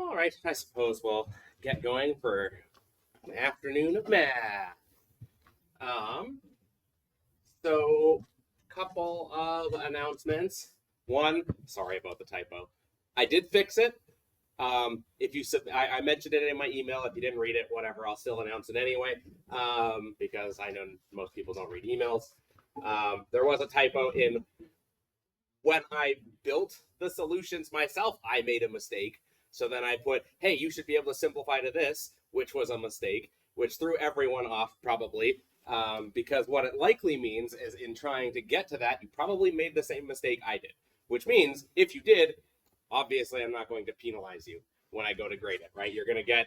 All right, I suppose we'll get going for an afternoon of math. Um, so, couple of announcements. One, sorry about the typo. I did fix it. If you I mentioned it in my email. If you didn't read it, whatever, I'll still announce it anyway. Because I know most people don't read emails. There was a typo in when I built the solutions myself. I made a mistake. So then I put, hey, you should be able to simplify to this, which was a mistake, which threw everyone off probably. Because what it likely means is in trying to get to that, you probably made the same mistake I did, which means if you did, obviously I'm not going to penalize you when I go to grade it, right? You're going to get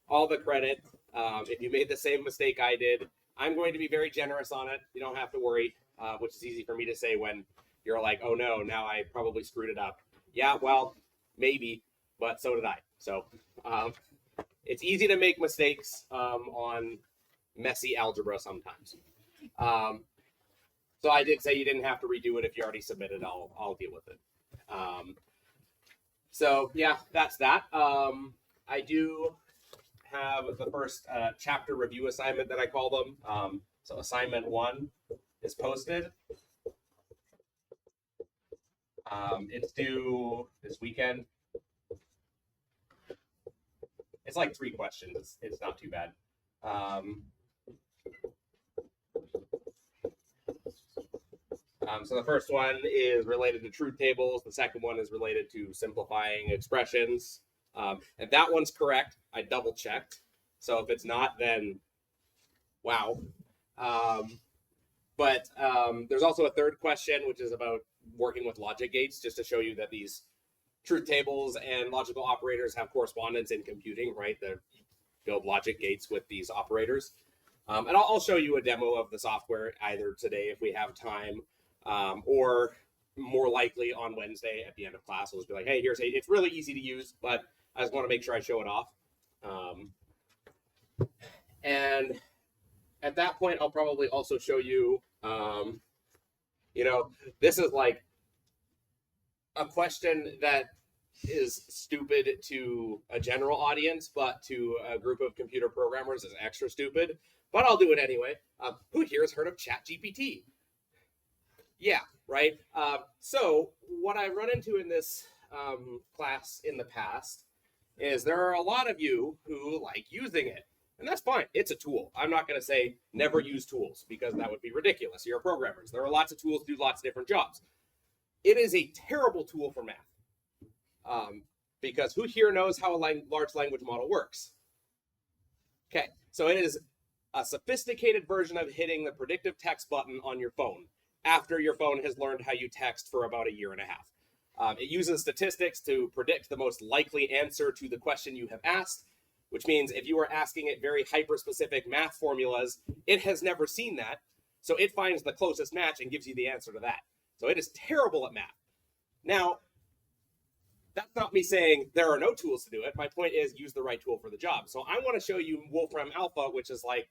all the credit. If you made the same mistake I did, I'm going to be very generous on it. You don't have to worry, which is easy for me to say when you're like, oh no, now I probably screwed it up. Yeah, well, maybe, but so did I. So it's easy to make mistakes on messy algebra sometimes. So I did say you didn't have to redo it. If you already submitted, I'll deal with it. So yeah, that's that. I do have the first chapter review assignment that I call them. So assignment 1 is posted. It's due this weekend. It's like 3 questions. It's not too bad. So the first one is related to truth tables. The second one is related to simplifying expressions. And that one's correct. I double checked. So if it's not, then wow. But there's also a third question, which is about working with logic gates, just to show you that these truth tables and logical operators have correspondence in computing, right? They build logic gates with these operators. And I'll show you a demo of the software either today if we have time, or more likely on Wednesday at the end of class. I'll just be like, hey, it's really easy to use, but I just want to make sure I show it off. And at that point, I'll probably also show you, this is like a question that is stupid to a general audience, but to a group of computer programmers is extra stupid. But I'll do it anyway. Who here has heard of ChatGPT? Yeah, right? So what I run into in this class in the past is there are a lot of you who like using it. And that's fine. It's a tool. I'm not going to say never use tools because that would be ridiculous. You're programmers. There are lots of tools to do lots of different jobs. It is a terrible tool for math. Because who here knows how a large language model works? Okay, so it is a sophisticated version of hitting the predictive text button on your phone after your phone has learned how you text for about a year and a half. It uses statistics to predict the most likely answer to the question you have asked, which means if you are asking it very hyper-specific math formulas, it has never seen that, so it finds the closest match and gives you the answer to that. So it is terrible at math. Now, that's not me saying there are no tools to do it. My point is use the right tool for the job. So I want to show you Wolfram Alpha, which is like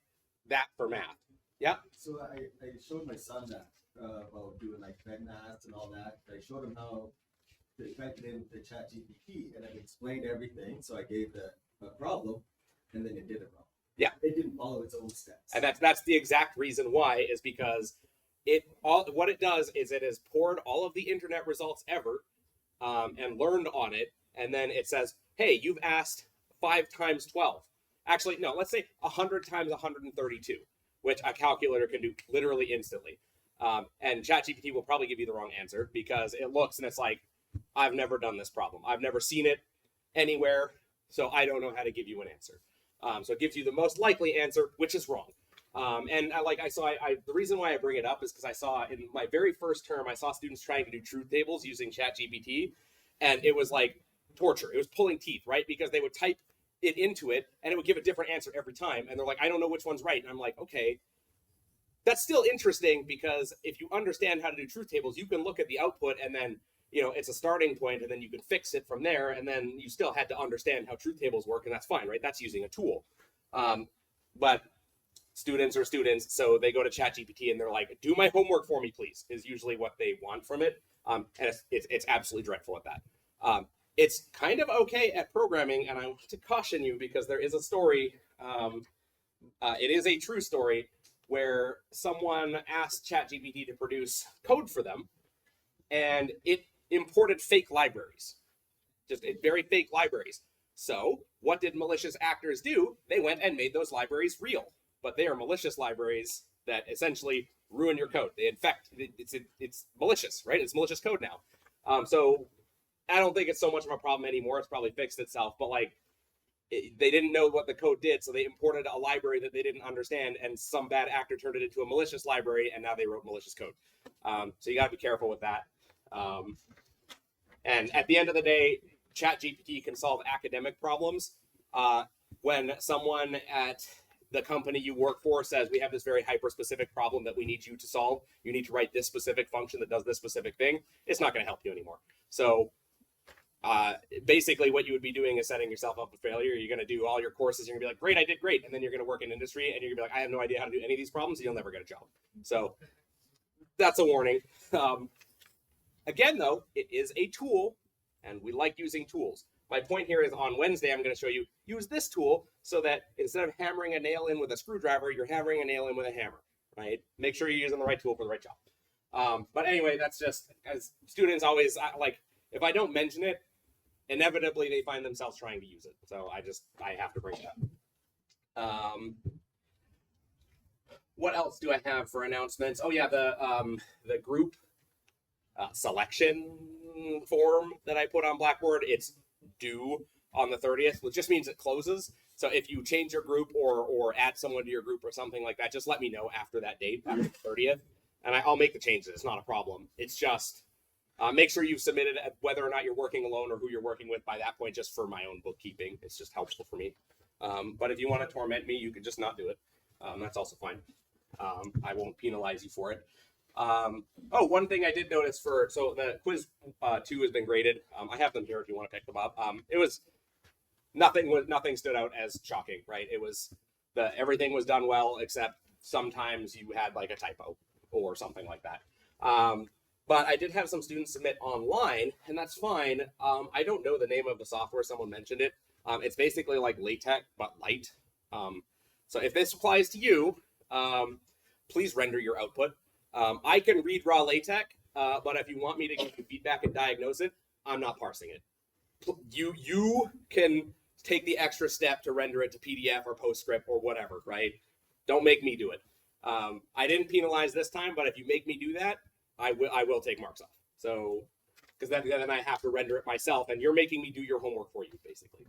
that for math. Yeah? So I showed my son that about doing like fed math and all that. I showed him how to type it in the ChatGPT, and I explained everything. So I gave the problem, and then it did it wrong. Yeah. It didn't follow its own steps. And that's the exact reason why, is because what it does is it has poured all of the internet results ever and learned on it, and then it says, hey, you've asked 5 times 12. Actually, no, let's say 100 times 132, which a calculator can do literally instantly. And ChatGPT will probably give you the wrong answer because it looks and it's like, I've never done this problem. I've never seen it anywhere, so I don't know how to give you an answer. So it gives you the most likely answer, which is wrong. And the reason why I bring it up is because I saw in my very first term, I saw students trying to do truth tables using ChatGPT, and it was like torture. It was pulling teeth, right? Because they would type it into it, and it would give a different answer every time. And they're like, I don't know which one's right. And I'm like, okay, that's still interesting because if you understand how to do truth tables, you can look at the output and then, it's a starting point, and then you can fix it from there. And then you still had to understand how truth tables work, and that's fine, right? That's using a tool. But students are students, so they go to ChatGPT and they're like, do my homework for me, please, is usually what they want from it. And it's absolutely dreadful at that. it's kind of okay at programming, and I want to caution you because there is a story. It is a true story where someone asked ChatGPT to produce code for them, and it imported fake libraries, just very fake libraries. So what did malicious actors do? They went and made those libraries real, but they are malicious libraries that essentially ruin your code. They infect. It's malicious, right? It's malicious code now. So I don't think it's so much of a problem anymore. It's probably fixed itself, but like they didn't know what the code did, so they imported a library that they didn't understand, and some bad actor turned it into a malicious library, and now they wrote malicious code. So you got to be careful with that. And at the end of the day, ChatGPT can solve academic problems. When someone at the company you work for says, we have this very hyper-specific problem that we need you to solve, you need to write this specific function that does this specific thing, it's not going to help you anymore. So basically what you would be doing is setting yourself up for failure. You're going to do all your courses, you're going to be like, great, I did great. And then you're going to work in industry and you're going to be like, I have no idea how to do any of these problems, and you'll never get a job. So that's a warning. Again, though, it is a tool, and we like using tools. My point here is on Wednesday, I'm going to show you use this tool so that instead of hammering a nail in with a screwdriver, you're hammering a nail in with a hammer, right? Make sure you're using the right tool for the right job. But anyway, that's just, as students always, like, if I don't mention it, inevitably they find themselves trying to use it. So I have to bring it up. What else do I have for announcements? Oh yeah, the group selection form that I put on Blackboard, it's due on the 30th, which just means it closes. So if you change your group or add someone to your group or something like that, just let me know after that date, after the 30th, and I'll make the changes. It's not a problem. It's just make sure you've submitted whether or not you're working alone or who you're working with by that point, just for my own bookkeeping. It's just helpful for me. But if you want to torment me, you can just not do it. That's also fine. I won't penalize you for it. One thing I did notice so the quiz 2 has been graded. I have them here if you want to pick them up. It was nothing stood out as shocking, right? It was everything was done well, except sometimes you had like a typo or something like that. But I did have some students submit online, and that's fine. I don't know the name of the software. Someone mentioned it. It's basically like LaTeX, but light. So if this applies to you, please render your output. I can read raw LaTeX, but if you want me to give you feedback and diagnose it, I'm not parsing it. You can take the extra step to render it to PDF or PostScript or whatever, right? Don't make me do it. I didn't penalize this time, but if you make me do that, I will take marks off. So, because then I have to render it myself, and you're making me do your homework for you, basically.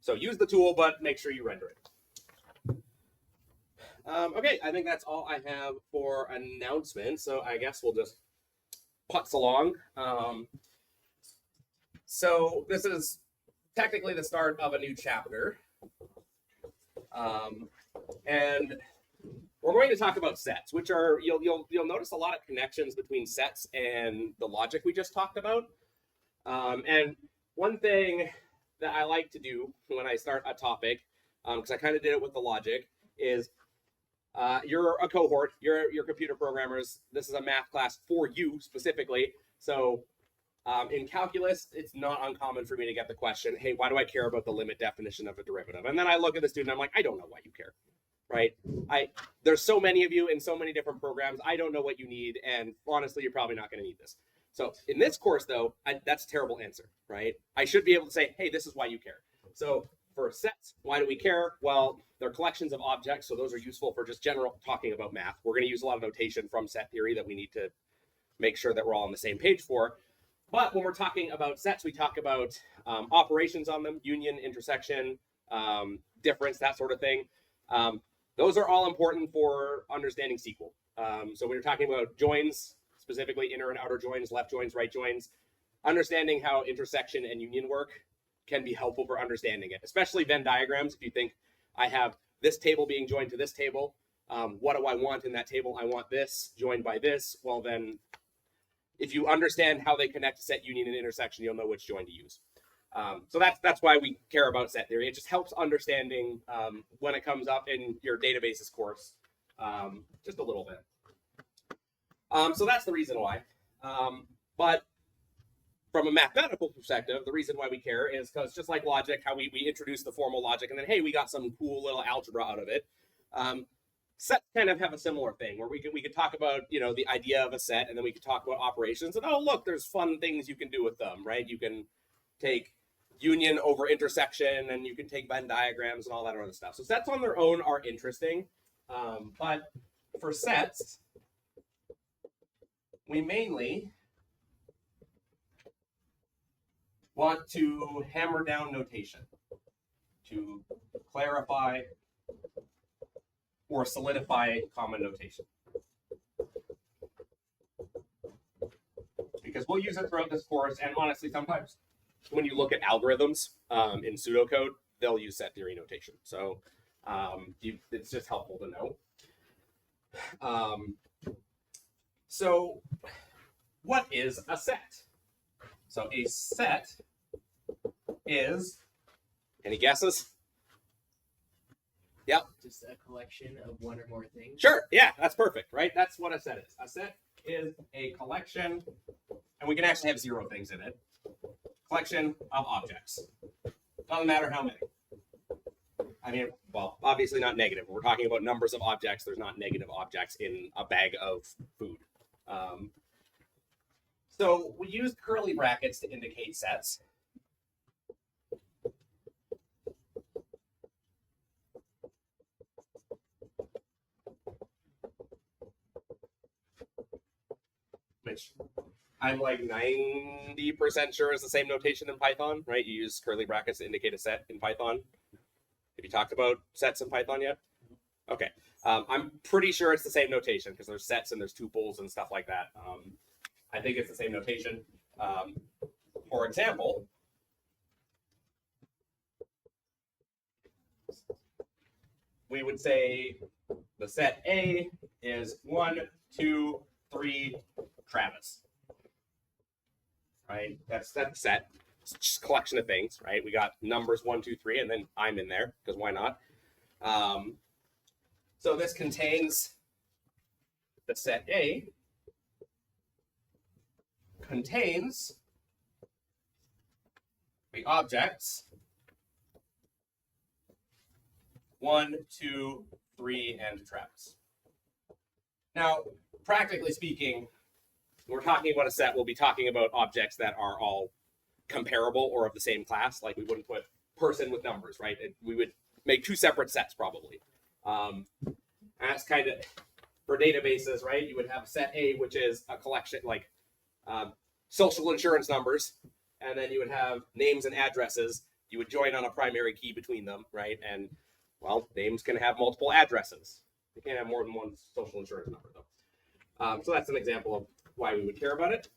So use the tool, but make sure you render it. Okay, I think that's all I have for announcements. So I guess we'll just putz along. So this is technically the start of a new chapter. And we're going to talk about sets, which are, you'll notice a lot of connections between sets and the logic we just talked about. And one thing that I like to do when I start a topic, because I kind of did it with the logic, is you're a cohort, you're computer programmers. This is a math class for you specifically. So in calculus, it's not uncommon for me to get the question, hey, why do I care about the limit definition of a derivative? And then I look at the student, I'm like, I don't know why you care, right? There's so many of you in so many different programs. I don't know what you need. And honestly, you're probably not going to need this. So in this course, though, that's a terrible answer, right? I should be able to say, hey, this is why you care. So for sets, why do we care? Well, they're collections of objects, so those are useful for just general talking about math. We're going to use a lot of notation from set theory that we need to make sure that we're all on the same page for. But when we're talking about sets, we talk about operations on them, union, intersection, difference, that sort of thing. Those are all important for understanding SQL. So when you're talking about joins, specifically inner and outer joins, left joins, right joins, understanding how intersection and union work can be helpful for understanding it, especially Venn diagrams. If you think I have this table being joined to this table, what do I want in that table? I want this joined by this. Well, then if you understand how they connect to set, union, and intersection, you'll know which join to use. So that's why we care about set theory. It just helps understanding when it comes up in your databases course, just a little bit. So that's the reason why. But from a mathematical perspective, the reason why we care is because just like logic, how we introduce the formal logic and then, hey, we got some cool little algebra out of it. Sets kind of have a similar thing where we could talk about, the idea of a set, and then we could talk about operations, and oh, look, there's fun things you can do with them, right? You can take union over intersection, and you can take Venn diagrams and all that other stuff. So sets on their own are interesting. But for sets, we mainly want to hammer down notation to clarify or solidify common notation. Because we'll use it throughout this course, and honestly, sometimes when you look at algorithms in pseudocode, they'll use set theory notation. So it's just helpful to know. So what is a set? So a set is, any guesses? Yep. Just a collection of one or more things. Sure. Yeah, that's perfect, right? That's what a set is. A set is a collection, and we can actually have 0 things in it. Collection of objects. Doesn't matter how many. I mean, well, obviously not negative. We're talking about numbers of objects. There's not negative objects in a bag of food. So we use curly brackets to indicate sets. Which I'm like 90% sure is the same notation in Python, right? You use curly brackets to indicate a set in Python. Have you talked about sets in Python yet? Okay. I'm pretty sure it's the same notation because there's sets and there's tuples and stuff like that. I think it's the same notation. For example, we would say the set A is 1, 2, 3, Travis. Right? That's that set. It's just a collection of things, right? We got numbers 1, 2, 3, and then I'm in there because why not? So this contains the set A contains the objects 1, 2, 3, and Travis. Now, practically speaking, when we're talking about a set, we'll be talking about objects that are all comparable or of the same class. Like we wouldn't put person with numbers, right? We would make 2 separate sets probably. That's kind of for databases, right? You would have set A, which is a collection like social insurance numbers, and then you would have names and addresses. You would join on a primary key between them, right? And well, names can have multiple addresses. They can't have more than one social insurance number, though. So that's an example of why we would care about it.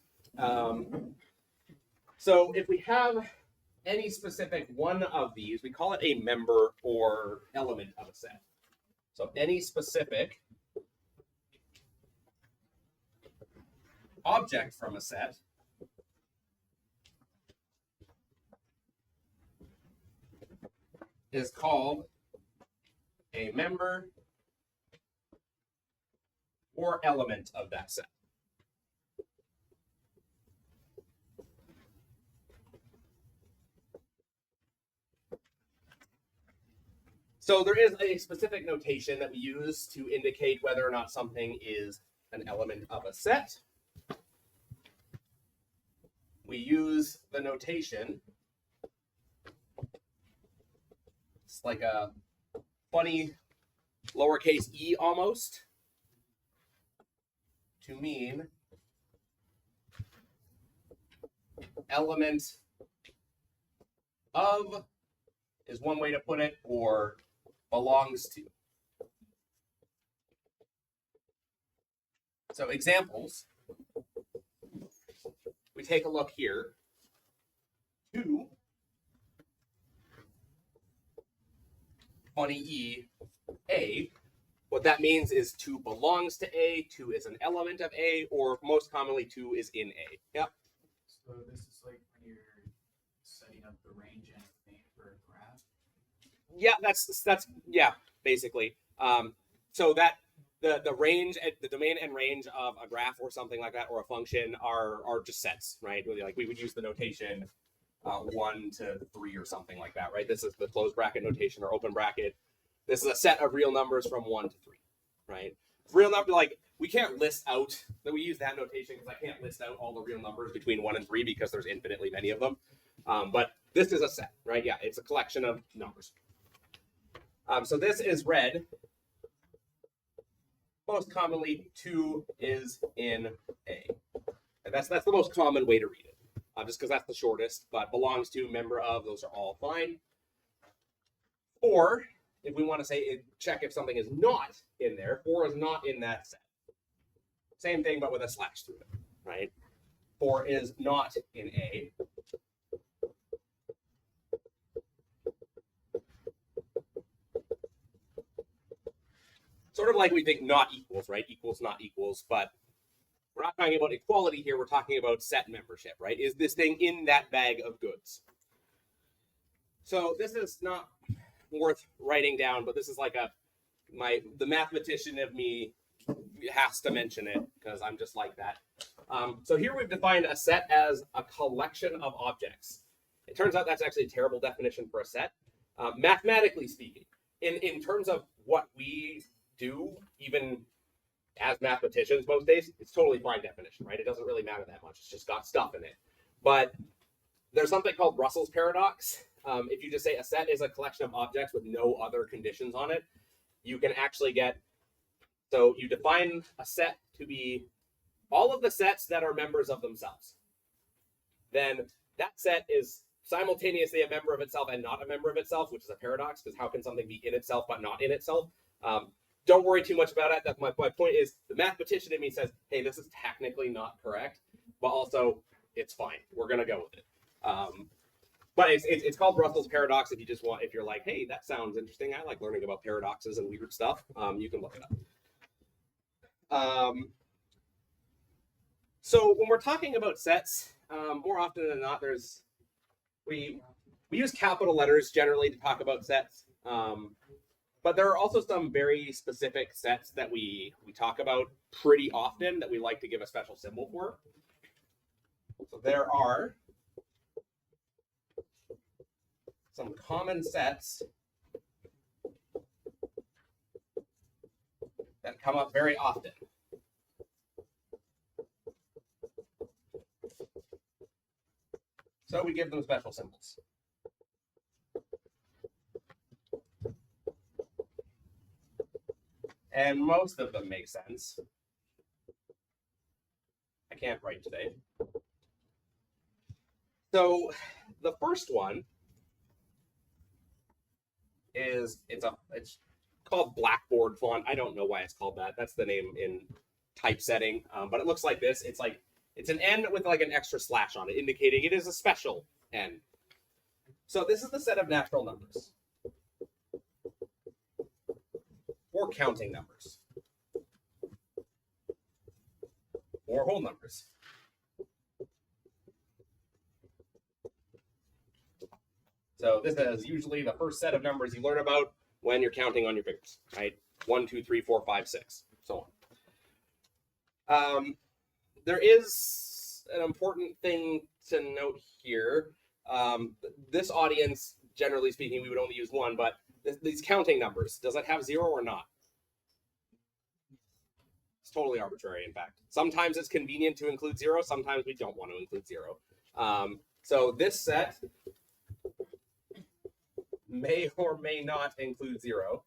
So if we have any specific one of these, we call it a member or element of a set. So any specific object from a set is called a member or element of that set. So there is a specific notation that we use to indicate whether or not something is an element of a set. We use the notation, it's like a funny lowercase e almost, to mean element of is one way to put it, or belongs to. So examples, we take a look here. 2 20e A. What that means is 2 belongs to A, 2 is an element of A, or most commonly 2 is in A. Yep. So this is like when you're setting up the range and everything for a graph. Yeah, that's yeah, basically. So that the range, the domain and range of a graph or something like that, or a function are just sets, right? Like we would use the notation 1 to 3 or something like that, right? This is the closed bracket notation or open bracket. This is a set of real numbers from 1 to 3, right? Real number, like we can't list out that we use that notation because I can't list out all the real numbers between 1 and 3 because there's infinitely many of them. But this is a set, right? Yeah, it's a collection of numbers. So this is read. Most commonly, 2 is in A. And that's the most common way to read it, just because that's the shortest, but belongs to, member of, those are all fine. Or, if we want to say, check if something is not in there, 4 is not in that set. Same thing, but with a slash through it, right? 4 is not in A. Sort of like we think not equals, right? Equals, not equals, but we're not talking about equality here. We're talking about set membership, right? Is this thing in that bag of goods? So this is not worth writing down, but this is like the mathematician of me has to mention it because I'm just like that. So here we've defined a set as a collection of objects. It turns out that's actually a terrible definition for a set. Mathematically speaking, in terms of what we do, even as mathematicians most days, it's totally fine definition, right? It doesn't really matter that much. It's just got stuff in it. But there's something called Russell's paradox. If you just say a set is a collection of objects with no other conditions on it, you can actually get, so you define a set to be all of the sets that are members of themselves. Then that set is simultaneously a member of itself and not a member of itself, which is a paradox, because how can something be in itself but not in itself? Don't worry too much about it. That's my point is the mathematician in me says, hey, this is technically not correct, but also it's fine. We're going to go with it. But it's called Russell's paradox. If you're like, hey, that sounds interesting. I like learning about paradoxes and weird stuff. You can look it up. So when we're talking about sets, more often than not, we use capital letters generally to talk about sets. But there are also some very specific sets that we talk about pretty often that we like to give a special symbol for. So there are some common sets that come up very often. So we give them special symbols. And most of them make sense. I can't write today. So the first one is it's called Blackboard font. I don't know why it's called that. That's the name in typesetting. But it looks like this. It's an N with like an extra slash on it, indicating it is a special N. So this is the set of natural numbers. Or counting numbers. Or whole numbers. So this is usually the first set of numbers you learn about when you're counting on your fingers, right? 1, 2, 3, 4, 5, 6, so on. There is an important thing to note here. This audience, generally speaking, we would only use one, but these counting numbers, does it have 0 or not? It's totally arbitrary, in fact. Sometimes it's convenient to include 0, sometimes we don't want to include 0. So this set may or may not include 0.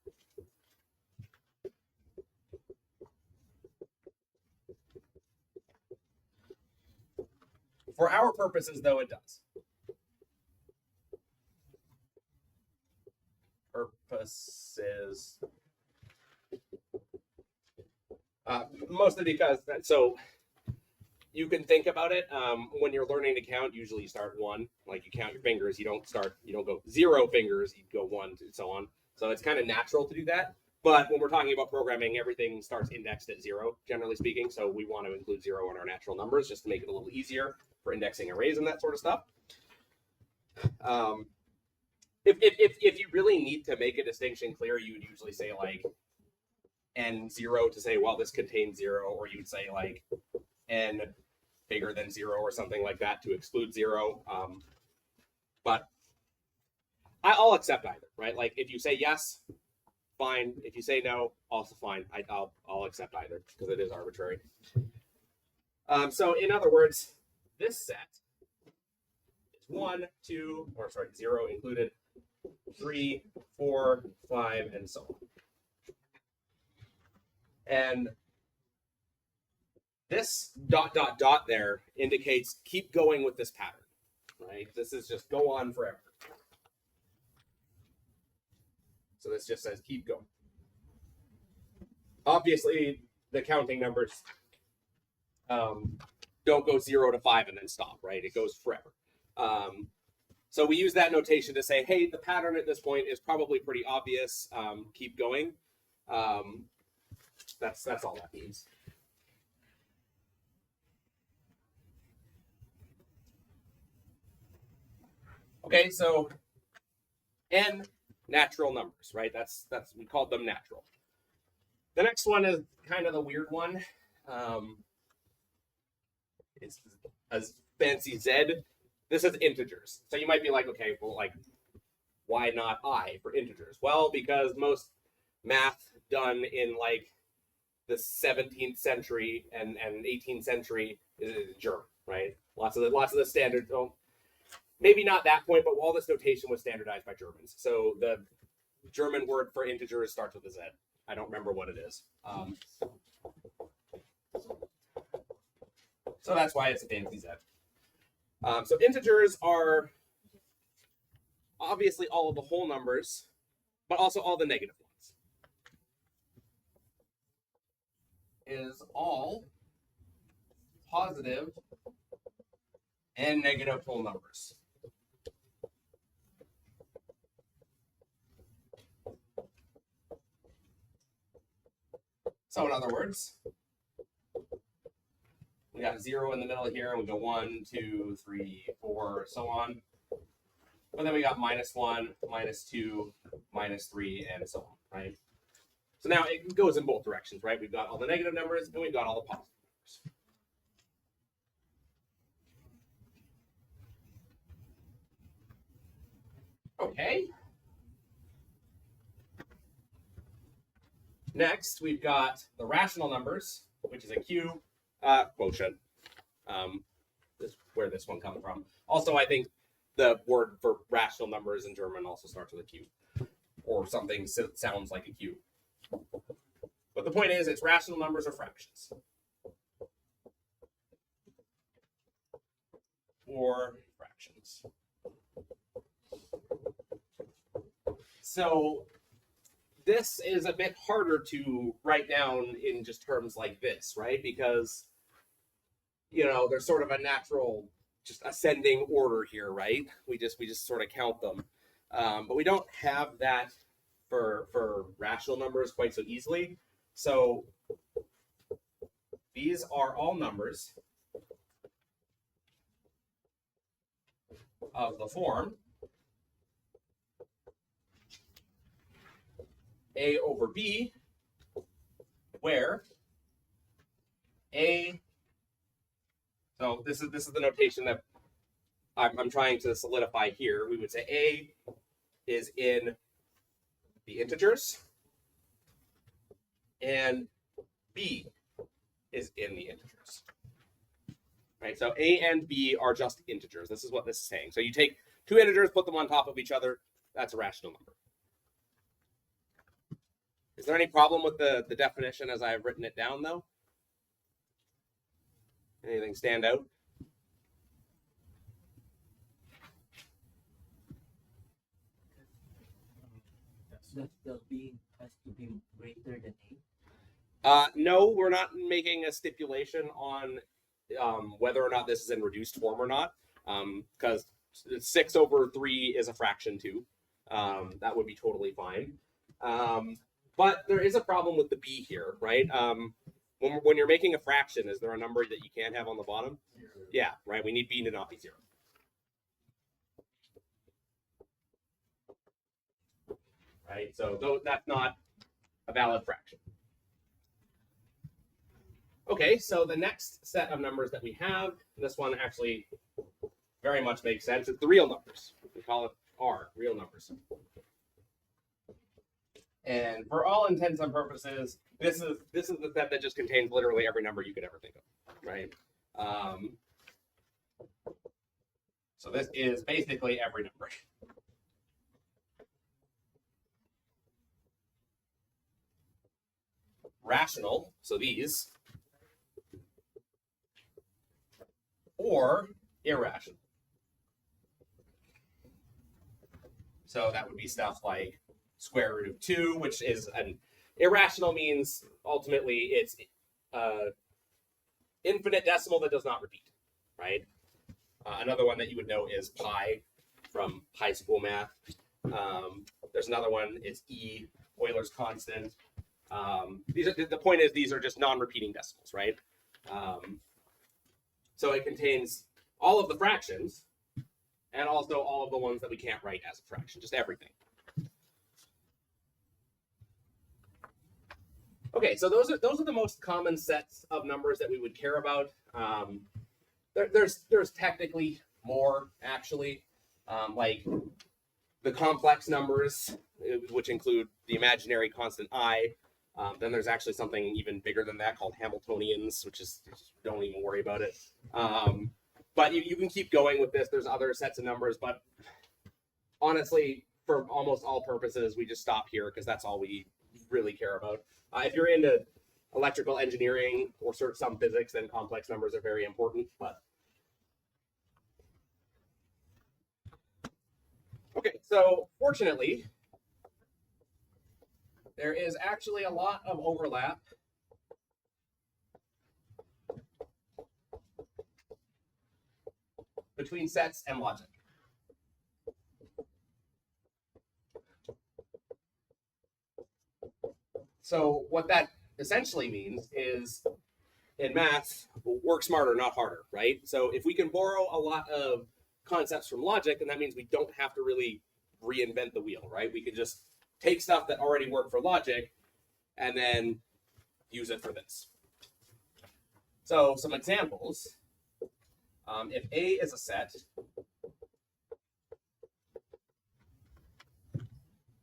For our purposes, though, it does. Purposes. Mostly because, so you can think about it when you're learning to count. Usually you start 1, like you count your fingers. You don't go 0 fingers. You go 1, and so on. So it's kind of natural to do that. But when we're talking about programming, everything starts indexed at 0, generally speaking. So we want to include 0 in our natural numbers just to make it a little easier for indexing arrays and that sort of stuff. If you really need to make a distinction clear, you would usually say like n0 to say, well, this contains 0, or you'd say like n bigger than 0 or something like that to exclude 0. But I'll accept either, right? Like if you say yes, fine. If you say no, also fine. I'll accept either because it is arbitrary. So in other words, this set is 1, 2, or sorry, 0 included, 3, 4, 5, and so on. And this ... there indicates keep going with this pattern, right? This is just go on forever. So this just says keep going. Obviously, the counting numbers don't go 0 to 5 and then stop, right? It goes forever. So we use that notation to say, hey, the pattern at this point is probably pretty obvious. Keep going. That's all that means. Okay, so n natural numbers, right? That's we called them natural. The next one is kind of the weird one. It's a fancy Z. This is integers. So you might be like, okay, well, like, why not I for integers? Well, because most math done in like the 17th century and 18th century is German, right? Lots of the standard. Well, maybe not that point, but all this notation was standardized by Germans. So the German word for integers starts with a Z. I don't remember what it is. So that's why it's a fancy Z. So integers are obviously all of the whole numbers, but also all the negative ones. Is all positive and negative whole numbers. So in other words, we got 0 in the middle here, and we go 1, 2, 3, 4, so on. But then we got -1, -2, -3, and so on, right? So now it goes in both directions, right? We've got all the negative numbers, and we've got all the positive numbers. Okay. Next, we've got the rational numbers, which is a Q quotient. This where this one comes from. Also, I think the word for rational numbers in German also starts with a Q, or something sounds like a Q. But the point is, it's rational numbers or fractions. Or fractions. So this is a bit harder to write down in just terms like this, right? Because, you know, there's sort of a natural, just ascending order here, right? We just sort of count them, but we don't have that for rational numbers quite so easily. So these are all numbers of the form A over B, where A, so this is the notation that I'm trying to solidify here. We would say A is in the integers and B is in the integers. Right? So A and B are just integers. This is what this is saying. So you take two integers, put them on top of each other. That's a rational number. Is there any problem with the definition as I've written it down, though? Anything stand out? The B has to be greater than A. No, we're not making a stipulation on whether or not this is in reduced form or not, because 6 over 3 is a fraction too. That would be totally fine. But there is a problem with the B here, right? When you're making a fraction, is there a number that you can't have on the bottom? 0. Yeah, right. We need B to not be 0. Right? So that's not a valid fraction. Okay, so the next set of numbers that we have, this one actually very much makes sense. It's the real numbers. We call it R, real numbers. And for all intents and purposes, this is the set that just contains literally every number you could ever think of, right? So this is basically every number. Rational, so these, or irrational. So that would be stuff like square root of 2, which is an irrational, means ultimately it's infinite decimal that does not repeat, right? Another one that you would know is pi from high school math. There's another one, it's E, Euler's constant. The point is these are just non-repeating decimals, right? So it contains all of the fractions and also all of the ones that we can't write as a fraction, just everything. Okay, so those are the most common sets of numbers that we would care about. There's technically more, actually, like the complex numbers, which include the imaginary constant I. Then there's actually something even bigger than that called Hamiltonians, which is, don't even worry about it. But you can keep going with this. There's other sets of numbers, but honestly, for almost all purposes, we just stop here because that's all we really care about. If you're into electrical engineering or sort of some physics, then complex numbers are very important. But okay, so fortunately, there is actually a lot of overlap between sets and logic. So what that essentially means is, in math, work smarter, not harder, right? So if we can borrow a lot of concepts from logic, then that means we don't have to really reinvent the wheel, right? We can just take stuff that already worked for logic and then use it for this. So some examples. If A is a set,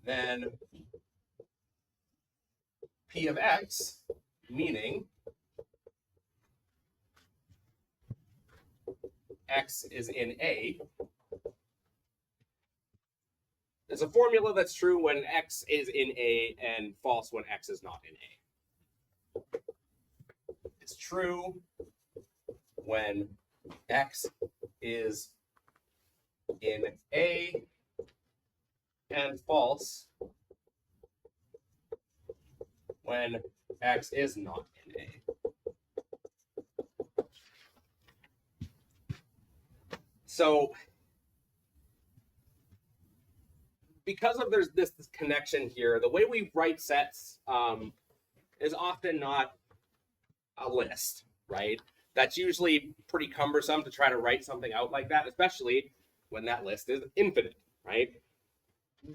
then P of X, meaning X is in A, is a formula that's true when X is in A and false when X is not in A. It's true when X is in A and false when X is not in A. So because of there's this connection here, the way we write sets is often not a list, right? That's usually pretty cumbersome to try to write something out like that, especially when that list is infinite, right?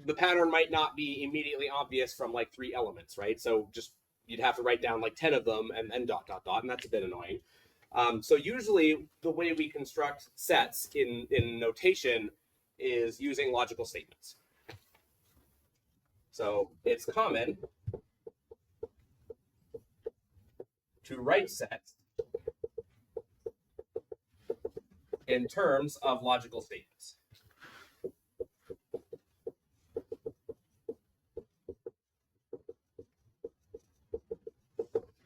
The pattern might not be immediately obvious from like 3 elements, right? So just you'd have to write down like 10 of them and then ... and that's a bit annoying. So usually the way we construct sets in notation is using logical statements. So it's common to write sets in terms of logical statements.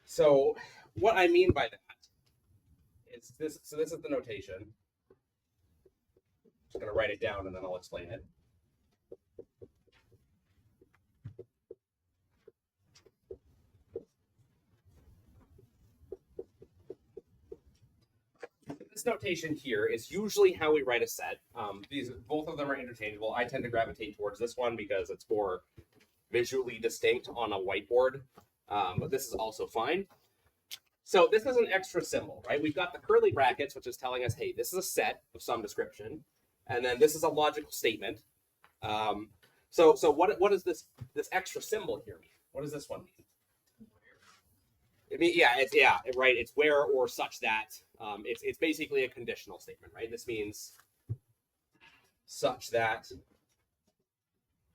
So what I mean by that is this. So this is the notation. I'm just going to write it down and then I'll explain it. This notation here is usually how we write a set. Both of them are interchangeable. I tend to gravitate towards this one because it's more visually distinct on a whiteboard, but this is also fine. So this is an extra symbol, right? We've got the curly brackets, which is telling us, hey, this is a set of some description, and then this is a logical statement. So what does this extra symbol here mean? What does this one mean? I mean, right. It's where or such that. It's basically a conditional statement, right? This means such that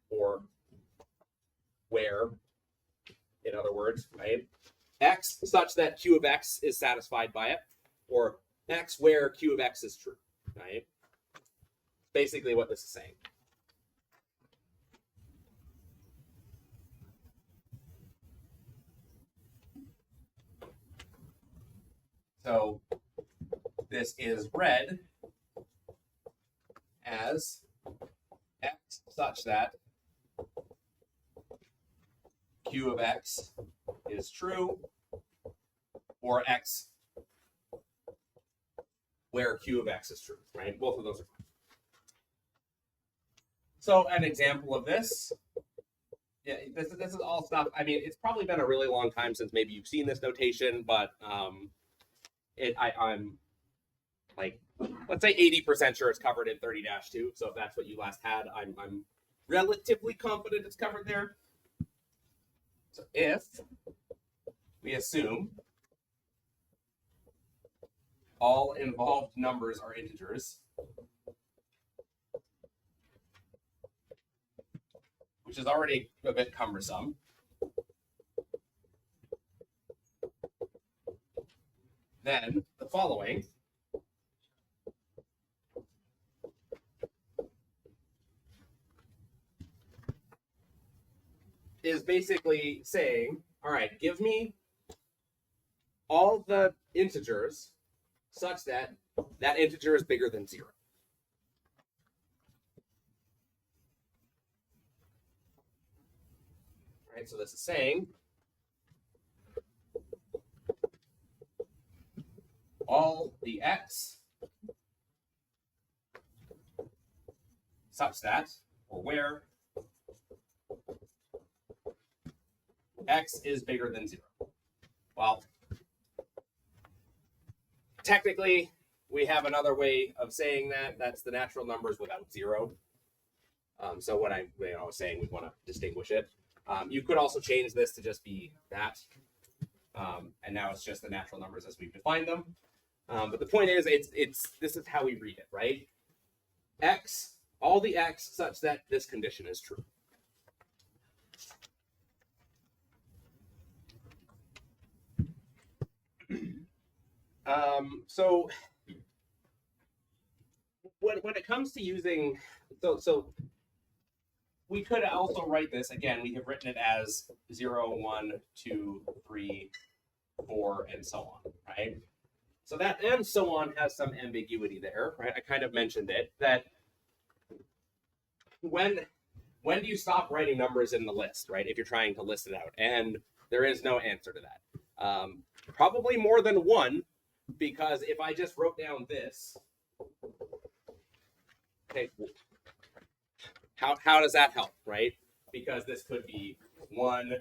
or where, in other words, right? X such that Q of X is satisfied by it, or X where Q of X is true, right? Basically what this is saying. So this is read as X such that Q of X is true, or X where Q of X is true, right? Both of those are fine. So an example of this, yeah, this is all stuff. I mean, it's probably been a really long time since maybe you've seen this notation, but I'm like, let's say 80% sure it's covered in 30-2. So if that's what you last had, I'm relatively confident it's covered there. So if we assume all involved numbers are integers, which is already a bit cumbersome, then the following is basically saying, all right, give me all the integers such that that integer is bigger than 0. Right, so this is saying all the x such that, or where x is bigger than 0. Well, technically, we have another way of saying that. That's the natural numbers without 0. So what I was saying, we want to distinguish it. You could also change this to just be that. And now it's just the natural numbers as we've defined them. But the point is, this is how we read it, right? X, all the x such that this condition is true. So when it comes to using, so we could also write this, again, we have written it as 0, 1, 2, 3, 4, and so on, right? So that and so on has some ambiguity there, right? I kind of mentioned it, that when do you stop writing numbers in the list, right? If you're trying to list it out, and there is no answer to that. Probably more than one, because if I just wrote down this, okay, how does that help, right? Because this could be 1,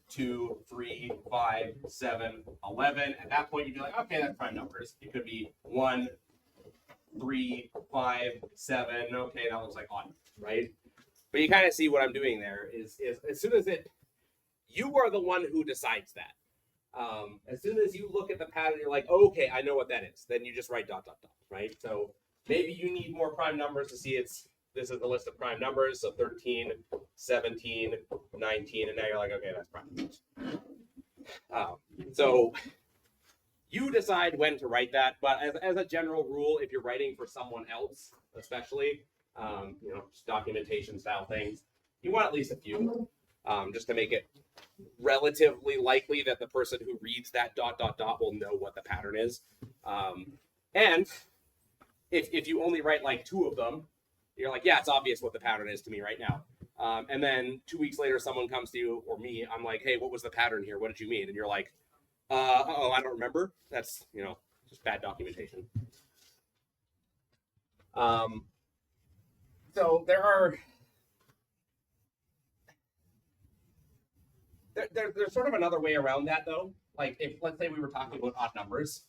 2, 3, 5, 7, 11. At that point, you'd be like, okay, that's prime numbers. It could be 1, 3, 5, 7. Okay, that looks like odd, right? But you kind of see what I'm doing there is as soon as you are the one who decides that. As soon as you look at the pattern, you're like, oh, okay, I know what that is. Then you just write ... right? So maybe you need more prime numbers to see this is the list of prime numbers. So 13, 17, 19, and now you're like, okay, that's prime numbers. So you decide when to write that, but as a general rule, if you're writing for someone else, especially, just documentation style things, you want at least a few, just to make it relatively likely that the person who reads that ... will know what the pattern is. And if you only write like 2 of them, you're like, yeah, it's obvious what the pattern is to me right now. And then 2 weeks later, someone comes to you or me, I'm like, hey, what was the pattern here? What did you mean? And you're like, I don't remember. That's, just bad documentation. So there's sort of another way around that, though. Like, if let's say we were talking about odd numbers.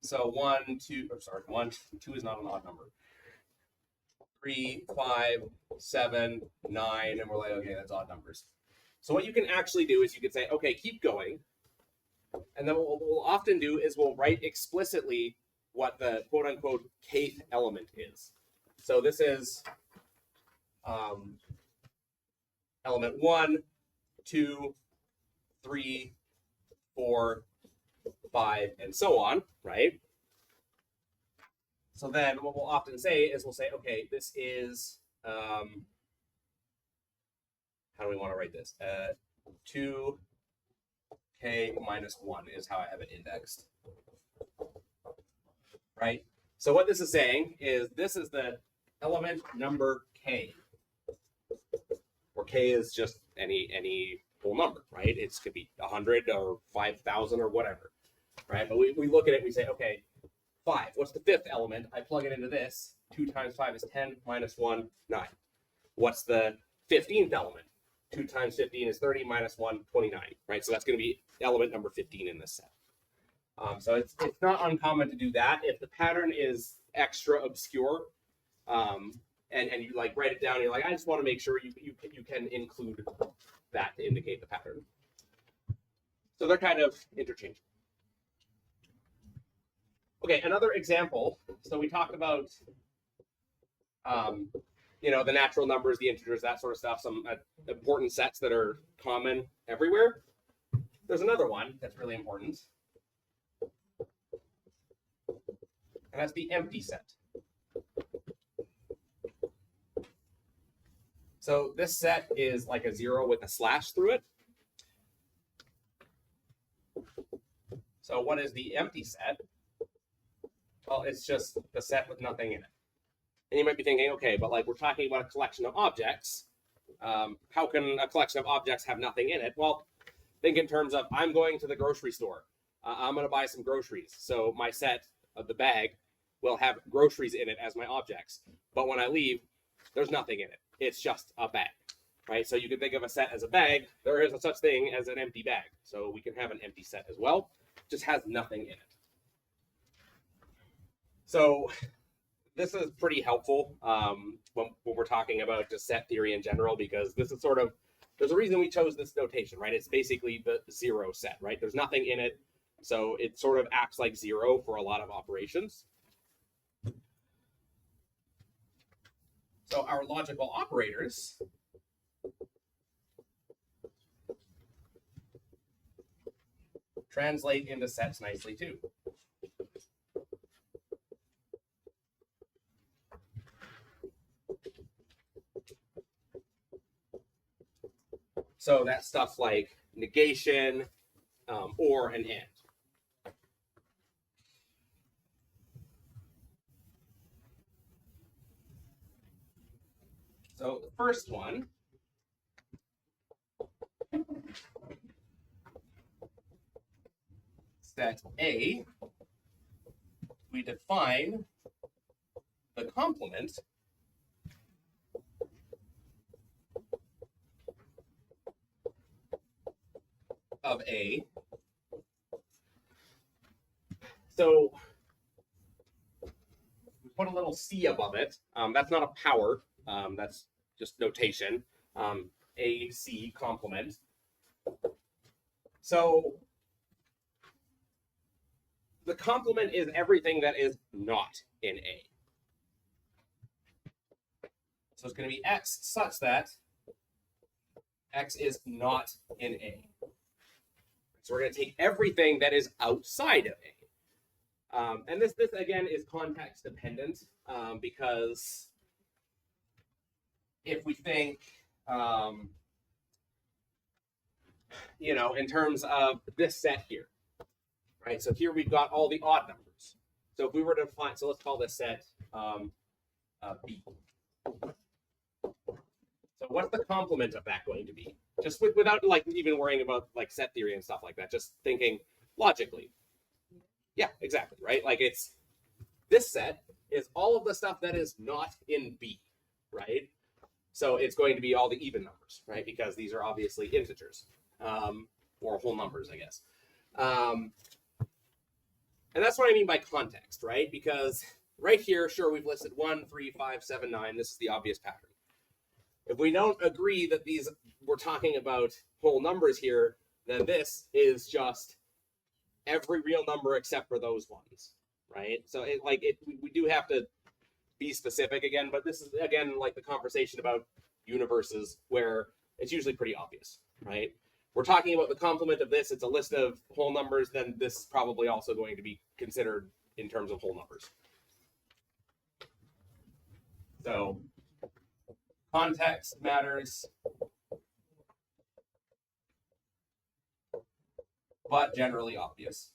So 1, 2 is not an odd number. 3, 5, 7, 9, and we're like, okay, that's odd numbers. So what you can actually do is you can say, okay, keep going. And then what we'll often do is we'll write explicitly what the quote unquote kth element is. So this is element 1, 2, 3, 4, 5, and so on, right? So then what we'll often say is we'll say, okay, this is, how do we want to write this? 2k minus 1 is how I have it indexed, right? So what this is saying is this is the element number k, where k is just any whole number, right? It could be 100 or 5,000 or whatever, right? But we look at it, we say, okay, 5. What's the fifth element? I plug it into this. 2 times 5 is 10, minus 1, 9. What's the 15th element? 2 times 15 is 30, minus 1, 29, right? So that's going to be element number 15 in this set. So it's not uncommon to do that. If the pattern is extra obscure, and you like write it down, you're like, I just want to make sure you can include that to indicate the pattern. So they're kind of interchangeable. Okay, another example. So we talked about, the natural numbers, the integers, that sort of stuff, some important sets that are common everywhere. There's another one that's really important, and that's the empty set. So this set is like a 0 with a slash through it. So what is the empty set? Well, it's just the set with nothing in it. And you might be thinking, okay, but like we're talking about a collection of objects. How can a collection of objects have nothing in it? Well, think in terms of I'm going to the grocery store. I'm going to buy some groceries. So my set of the bag will have groceries in it as my objects. But when I leave, there's nothing in it. It's just a bag, right? So you can think of a set as a bag. There is a such thing as an empty bag. So we can have an empty set as well. It just has nothing in it. So this is pretty helpful when we're talking about just set theory in general, because this is sort of, there's a reason we chose this notation, right? It's basically the 0 set, right? There's nothing in it. So it sort of acts like 0 for a lot of operations. So our logical operators translate into sets nicely too. So that's stuff like negation, or, and and. So the first one, set A, we define the complement of A. So we put a little C above it. That's not a power. That's just notation. AC complement. So the complement is everything that is not in A. So it's going to be X such that X is not in A. So we're going to take everything that is outside of A. And this again is context dependent, because if we think, in terms of this set here, right? So here we've got all the odd numbers. So if we were to find, so let's call this set B. So what's the complement of that going to be? Just without like even worrying about like set theory and stuff like that, just thinking logically. Yeah, exactly, right? Like it's, this set is all of the stuff that is not in B, right? So it's going to be all the even numbers, right? Because these are obviously integers, or whole numbers, I guess. And that's what I mean by context, right? Because right here, sure, we've listed 1, 3, 5, 7, 9. This is the obvious pattern. If we don't agree that we're talking about whole numbers here, then this is just every real number except for those ones, right? So we do have to be specific again, but this is again like the conversation about universes where it's usually pretty obvious, right? We're talking about the complement of this, it's a list of whole numbers, then this is probably also going to be considered in terms of whole numbers. So context matters, but generally obvious.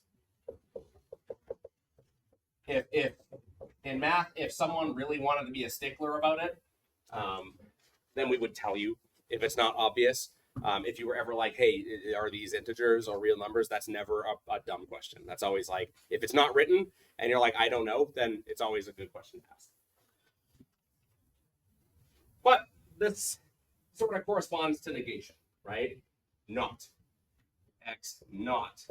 If in math, if someone really wanted to be a stickler about it, then we would tell you if it's not obvious. If you were ever like, hey, are these integers or real numbers? That's never a dumb question. That's always like, if it's not written and you're like, I don't know, then it's always a good question to ask. But this sort of corresponds to negation, right? Not. X not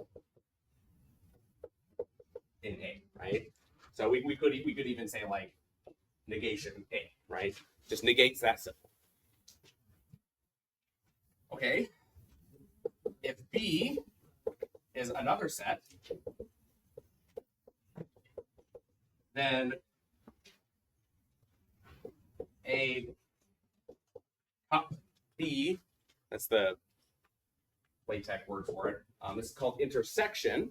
in A, right? So we could even say like negation A, right? Just negates that symbol. Okay. If B is another set, then a cup B, that's the LaTeX word for it. This is called intersection.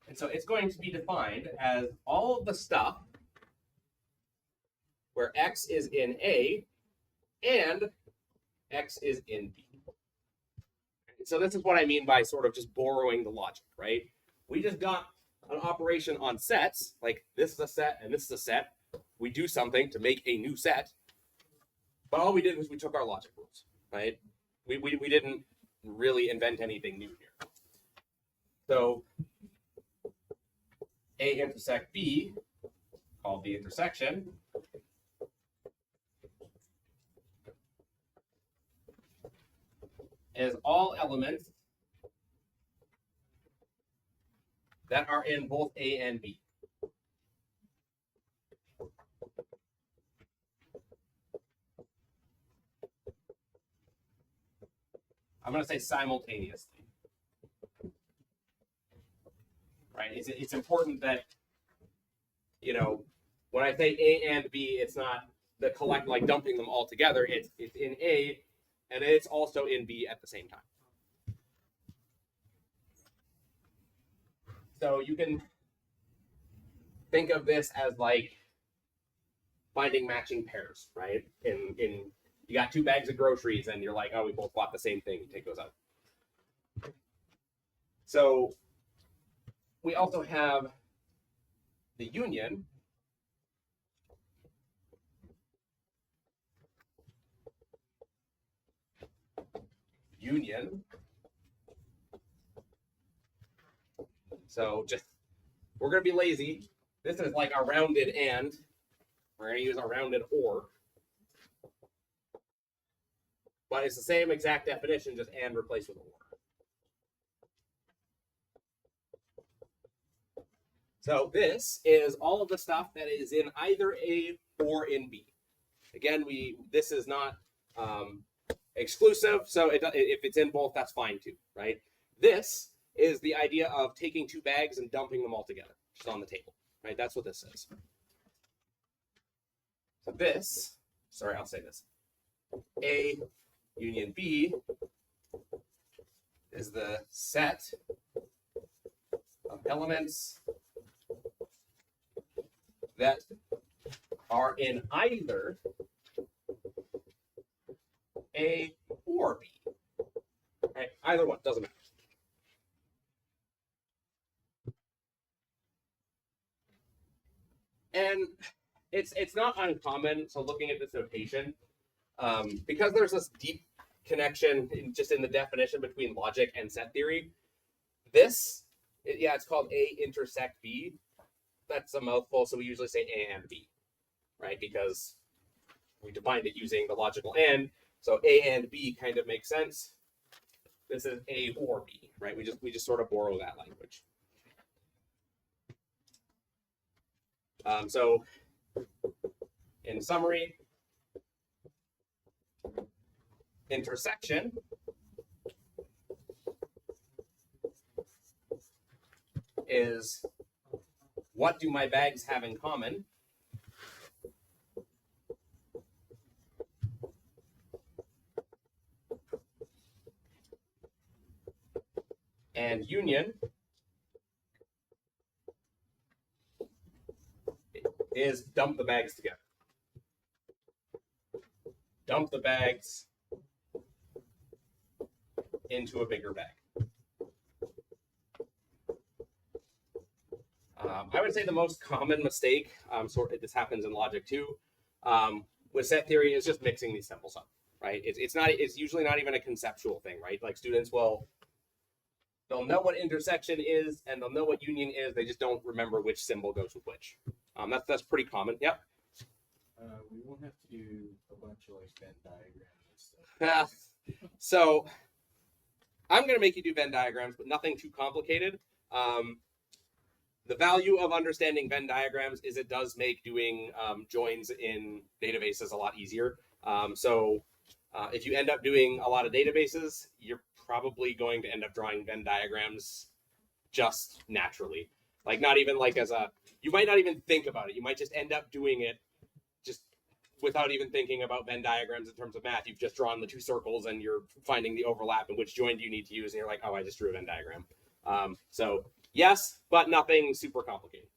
And so it's going to be defined as all of the stuff where X is in A and X is in B. So this is what I mean by sort of just borrowing the logic, right? We just got an operation on sets, like this is a set and this is a set. We do something to make a new set, but all we did was we took our logic rules, right? We didn't really invent anything new here. So A intersect B, called the intersection, is all elements that are in both A and B. I'm going to say simultaneously. Right? It's important that, you know, when I say A and B, it's not the collect, like dumping them all together. It's in A and it's also in B at the same time. So you can think of this as like finding matching pairs, right? In you got 2 bags of groceries and you're like, oh, we both bought the same thing. You take those out. So we also have the union. Union. So just, we're going to be lazy. This is like a rounded and. We're going to use a rounded or. But it's the same exact definition, just and replaced with or. So this is all of the stuff that is in either A or in B. Again, this is not exclusive, so if it's in both, that's fine too, right? This is the idea of taking 2 bags and dumping them all together, just on the table, right? That's what this is. So this, sorry, I'll say this. A union B is the set of elements that are in either A or B. Right? Either one, doesn't matter. And it's not uncommon, so looking at this notation, because there's this deep connection just in the definition between logic and set theory, it's called A intersect B. That's a mouthful, so we usually say A and B, right? Because we defined it using the logical and, so A and B kind of makes sense. This is A or B, right? We just sort of borrow that language. So in summary, intersection is what do my bags have in common? And union is dump the bags together. Dump the bags into a bigger bag. I would say the most common mistake, this happens in logic too, with set theory is just mixing these symbols up, right? It's usually not even a conceptual thing, right? Like students they'll know what intersection is and they'll know what union is. They just don't remember which symbol goes with which. That's pretty common. Yep. We won't have to do a bunch of like Venn diagrams and stuff. So I'm going to make you do Venn diagrams, but nothing too complicated. The value of understanding Venn diagrams is it does make doing joins in databases a lot easier. If you end up doing a lot of databases, you're probably going to end up drawing Venn diagrams just naturally. Like not even like you might not even think about it. You might just end up doing it just without even thinking about Venn diagrams in terms of math. You've just drawn the two circles and you're finding the overlap and which join do you need to use. And you're like, oh, I just drew a Venn diagram. So yes, but nothing super complicated.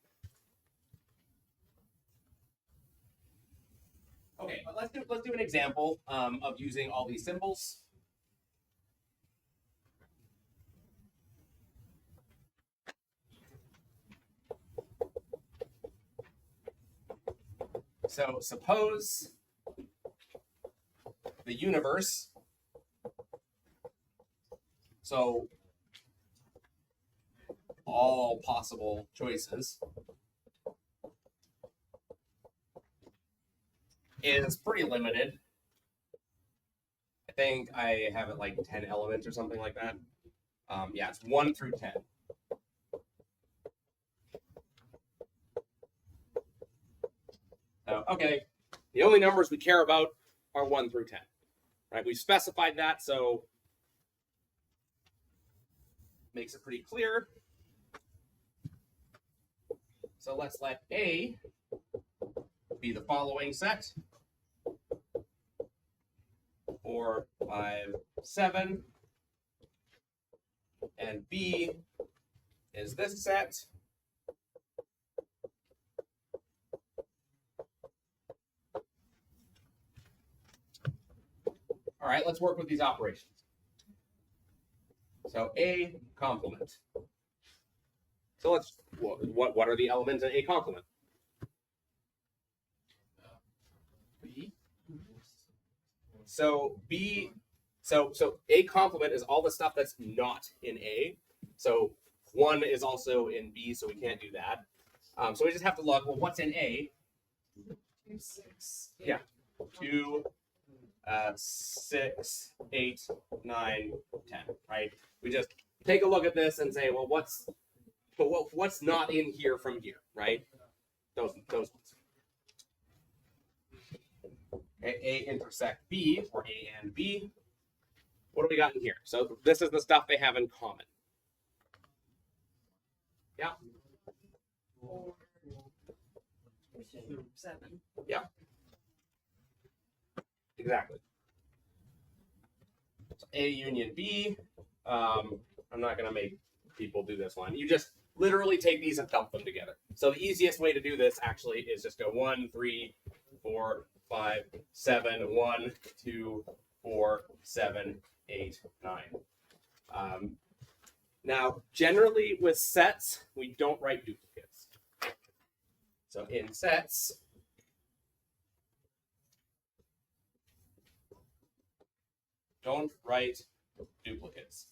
Okay, but let's do an example of using all these symbols. So suppose the universe, so all possible choices, is pretty limited. I think I have it like 10 elements or something like that. Yeah, it's 1 through 10. So, okay, the only numbers we care about are 1 through 10, right? We've specified that, so makes it pretty clear. So let's let A be the following set. 4, 5, 7. And B is this set. All right, let's work with these operations. So A complement. So let's, what are the elements in A complement? B. So B, so A complement is all the stuff that's not in A. So 1 is also in B, so we can't do that. So we just have to log, well, what's in A? 2, 6. Yeah. 2, 6, 8, 9, 10, right? We just take a look at this and say, well, what's not in here from here, right? Those ones. Okay, A intersect B, or A and B. What do we got in here? So this is the stuff they have in common. Yeah. 4, 7. Yeah. Exactly. So A union B. I'm not going to make people do this one. You just literally take these and dump them together. So the easiest way to do this actually is just go 1, 3, 4, 5, 7, 1, 2, 4, 7, 8, 9. Now, generally with sets, we don't write duplicates. So in sets, don't write duplicates.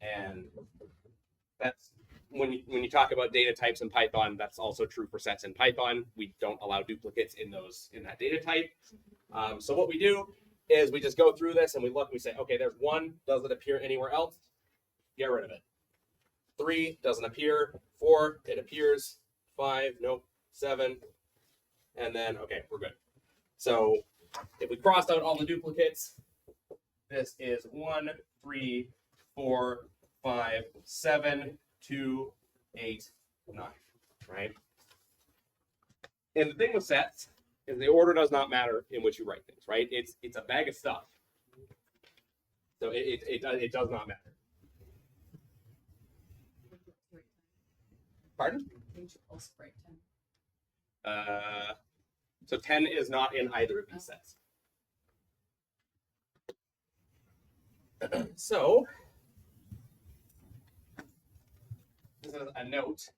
And that's when you talk about data types in Python, that's also true for sets in Python. We don't allow duplicates in that data type. So what we do is we just go through this and we look and we say, okay, there's 1, does it appear anywhere else? Get rid of it. 3 doesn't appear. 4, it appears. 5, nope. 7, and then okay, we're good. So if we crossed out all the duplicates, this is 1, 3, 4, 5, 7, 2, 8, 9, right? And the thing with sets is the order does not matter in which you write things, right? It's a bag of stuff. So it does not matter. Pardon? Also write 10. So 10 is not in either of these sets. So this is a note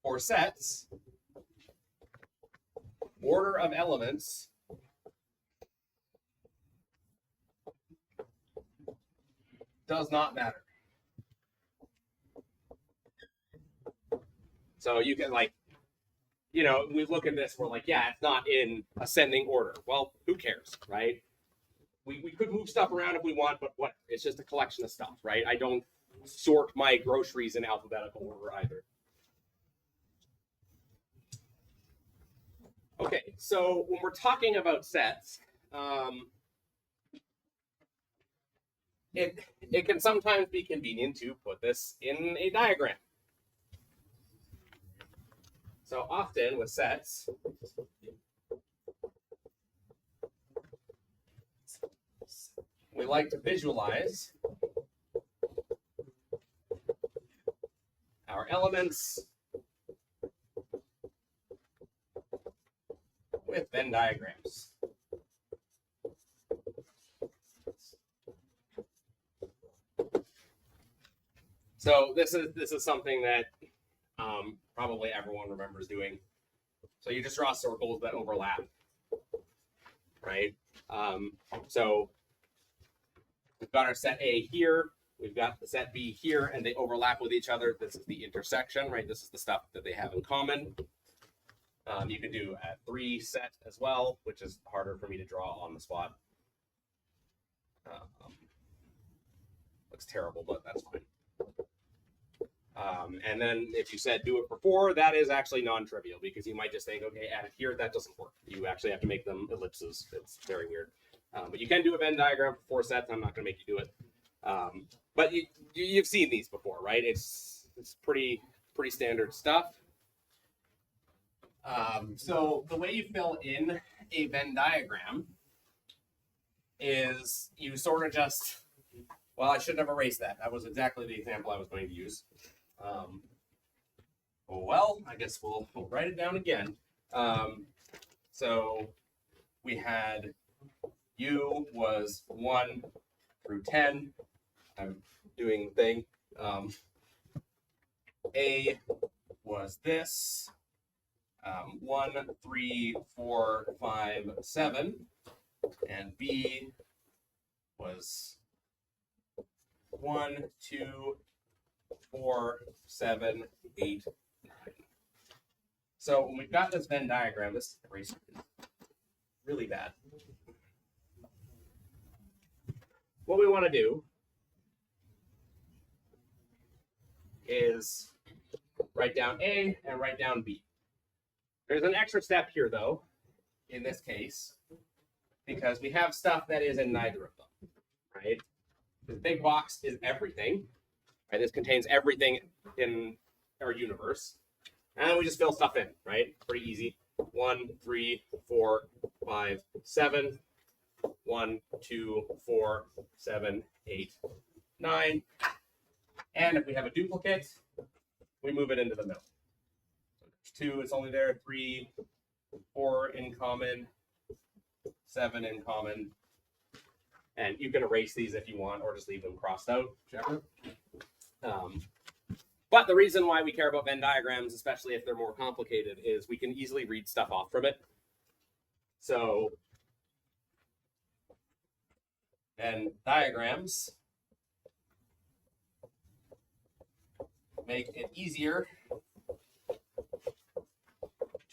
for sets. Order of elements does not matter. So you can we look at this, we're like, yeah, it's not in ascending order. Well, who cares, right? We could move stuff around if we want, but what? It's just a collection of stuff, right? I don't sort my groceries in alphabetical order either. Okay, so when we're talking about sets, it can sometimes be convenient to put this in a diagram. So often with sets, we like to visualize our elements with Venn diagrams. So this is something that probably everyone remembers doing. So you just draw circles that overlap, right? So we've got our set A here, we've got the set B here, and they overlap with each other. This is the intersection, right? This is the stuff that they have in common. You can do a 3 set as well, which is harder for me to draw on the spot. Looks terrible, but that's fine. And then if you said do it for 4, that is actually non-trivial because you might just think, okay, add it here, that doesn't work. You actually have to make them ellipses. It's very weird. But you can do a Venn diagram for 4 sets. I'm not going to make you do it. But you've seen these before, right? It's pretty standard stuff. So the way you fill in a Venn diagram is you sort of just, well, I shouldn't have erased that. That was exactly the example I was going to use. Well, I guess we'll write it down again. So we had U was 1 through 10. I'm doing the thing. A was this. 1, 3, 4, 5, 7. And B was 1, 2, 4, 7, 8, 9. So when we've got this Venn diagram, this eraser is really bad. What we want to do is write down A and write down B. There's an extra step here, though, in this case, because we have stuff that is in neither of them, right? This big box is everything, right? This contains everything in our universe. And we just fill stuff in, right? Pretty easy. 1, 3, 4, 5, 7. 1, 2, 4, 7, 8, 9. And if we have a duplicate, we move it into the middle. 2 is only there, 3, 4 in common, 7 in common. And you can erase these if you want, or just leave them crossed out, whichever. But the reason why we care about Venn diagrams, especially if they're more complicated, is we can easily read stuff off from it. So Venn diagrams make it easier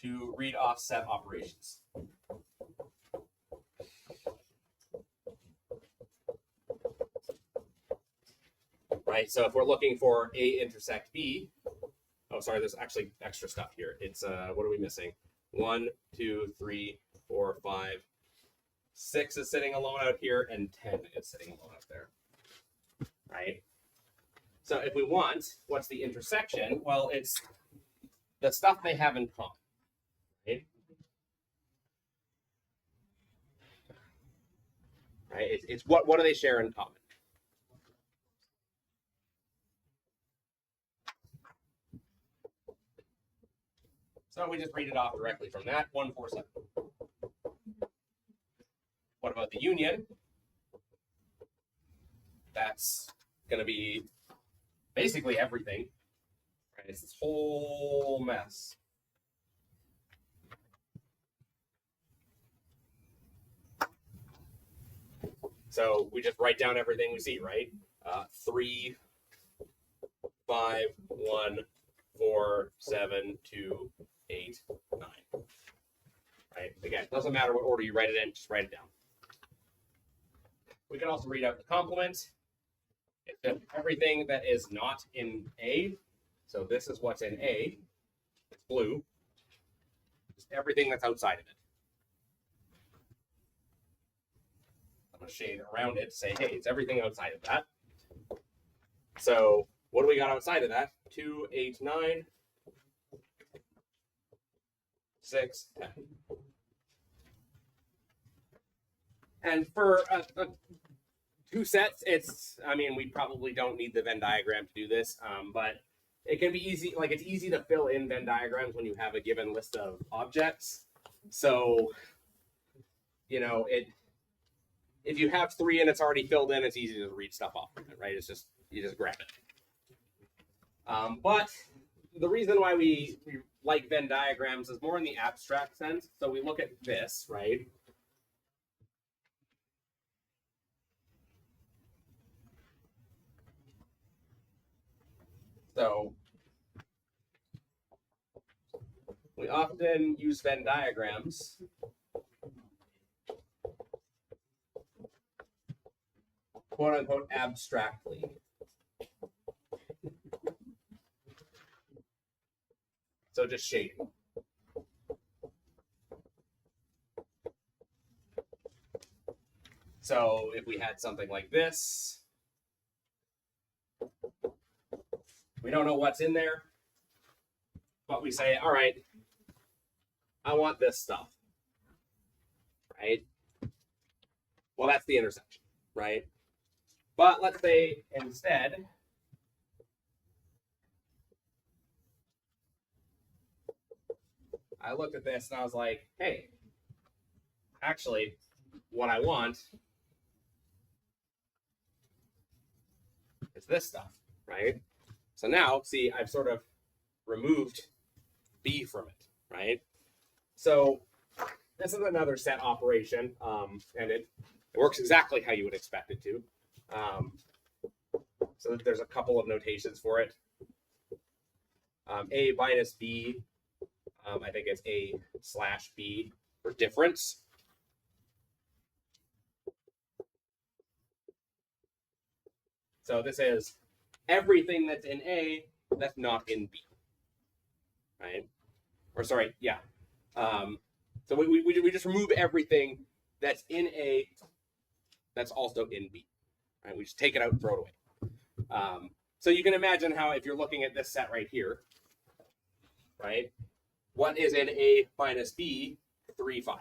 to read off set operations. Right, so if we're looking for A intersect B, oh, sorry, there's actually extra stuff here. It's, what are we missing? 1, 2, 3, 4, 5, 6 is sitting alone out here, and 10 is sitting alone out there, right? So if we want, what's the intersection? Well, it's the stuff they have in common, right? Right? It's what do they share in common? So we just read it off directly from that, 147. What about the union? That's going to be basically everything. Right? It's this whole mess. So we just write down everything we see, right? 3, 5, 1, 4, 7, 2, 8, 9. Right? Again, doesn't matter what order you write it in, just write it down. We can also read out the complement. It's just everything that is not in A. So this is what's in A. It's blue. Just everything that's outside of it. I'm going to shade around it to say, hey, it's everything outside of that. So what do we got outside of that? 2, 8, 9, 6, 10. And for two sets, we probably don't need the Venn diagram to do this, but it can be easy. Like, it's easy to fill in Venn diagrams when you have a given list of objects. So, if you have 3 and it's already filled in, it's easy to read stuff off from it, right? You just grab it. But the reason why we like Venn diagrams is more in the abstract sense. So we look at this, right? So we often use Venn diagrams quote unquote abstractly. So just shading. So if we had something like this, we don't know what's in there, but we say, all right, I want this stuff, right? Well, that's the intersection, right? But let's say instead, I looked at this and I was like, hey, actually, what I want is this stuff, right? So now, see, I've sort of removed B from it, right? So this is another set operation, and it works exactly how you would expect it to. So there's a couple of notations for it. A minus B, I think it's A slash B for difference. So this is everything that's in A that's not in B, right? Or sorry, yeah. So we just remove everything that's in A that's also in B, right? We just take it out and throw it away. So you can imagine how if you're looking at this set right here, right? What is in A minus B? 3, 5,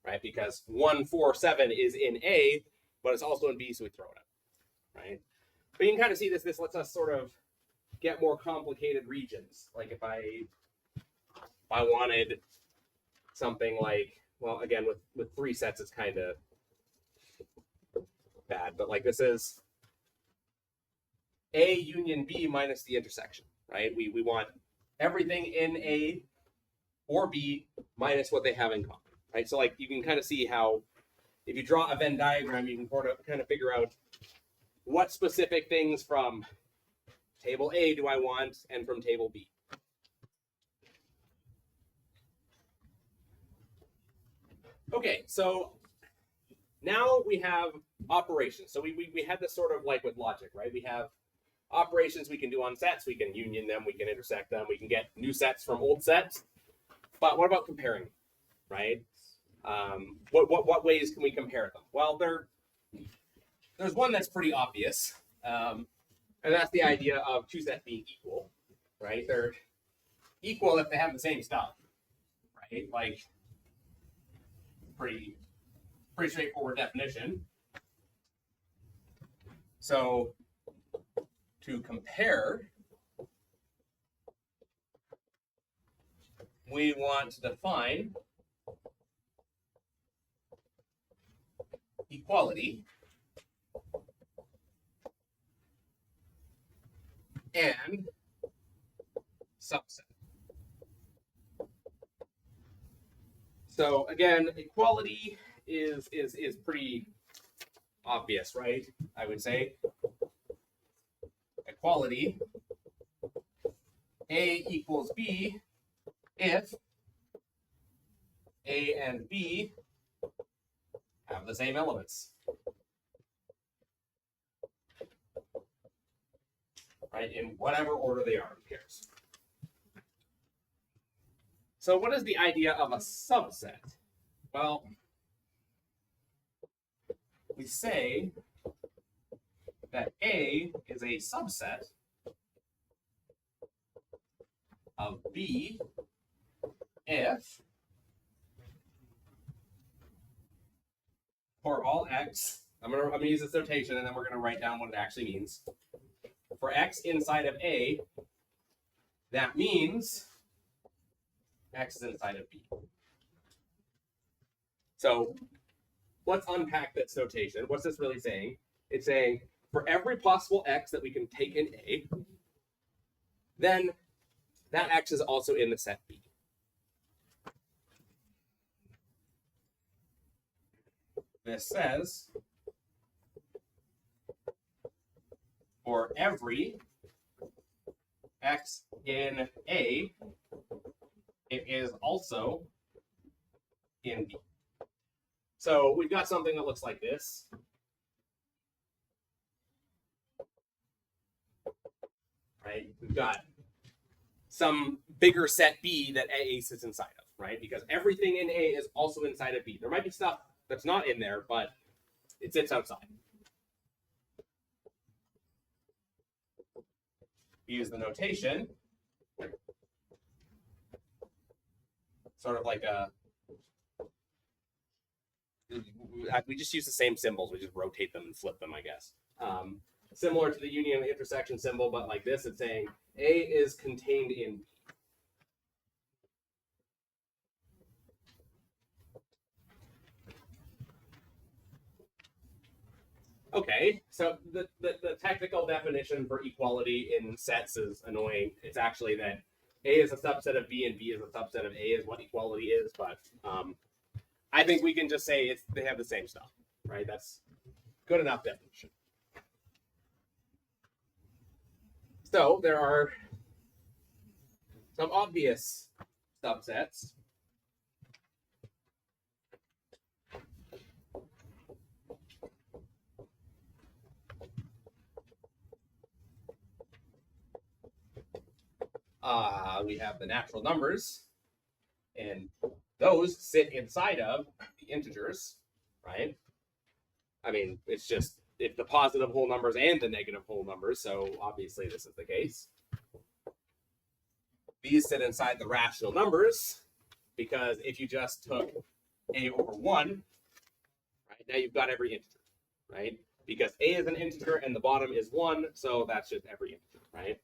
right? Because 1, 4, 7 is in A, but it's also in B, so we throw it out, right? But you can kind of see this lets us sort of get more complicated regions. Like if I wanted something like, well, again, with 3 sets, it's kind of bad, but like this is A union B minus the intersection, right? We want everything in A or B minus what they have in common, right? So like you can kind of see how if you draw a Venn diagram, you can kind of figure out what specific things from table A do I want and from table B. Okay, so now we have operations. So we had this sort of like with logic, right? We have operations we can do on sets. We can union them. We can intersect them. We can get new sets from old sets. But what about comparing, right? What ways can we compare them? Well, there's one that's pretty obvious. And that's the idea of two sets being equal, right? They're equal if they have the same stuff, right? Like, pretty straightforward definition. So to compare, we want to define equality and subset. So again, equality is pretty obvious, right? I would say equality A equals B if A and B have the same elements. Right? In whatever order they are, who cares? So what is the idea of a subset? Well, we say that A is a subset of B if for all x, I'm gonna use this notation and then we're gonna write down what it actually means. For x inside of A, that means x is inside of B. So let's unpack this notation. What's this really saying? It's saying for every possible x that we can take in A, then that x is also in the set B. This says for every x in A, it is also in B. So we've got something that looks like this. Right? We've got some bigger set B that A sits inside of, right? Because everything in A is also inside of B. There might be stuff that's not in there, but it sits outside. Use the notation, sort of like we just use the same symbols. We just rotate them and flip them, I guess. Similar to the union and the intersection symbol, but like this, it's saying A is contained in B. Okay, so the technical definition for equality in sets is annoying. It's actually that A is a subset of B and B is a subset of A is what equality is, but I think we can just say they have the same stuff, right? That's good enough definition. So there are some obvious subsets. We have the natural numbers, and those sit inside of the integers, right? I mean, it's just if the positive whole numbers and the negative whole numbers, so obviously this is the case. These sit inside the rational numbers, because if you just took A over 1, right, now you've got every integer, right? Because A is an integer and the bottom is 1, so that's just every integer, right?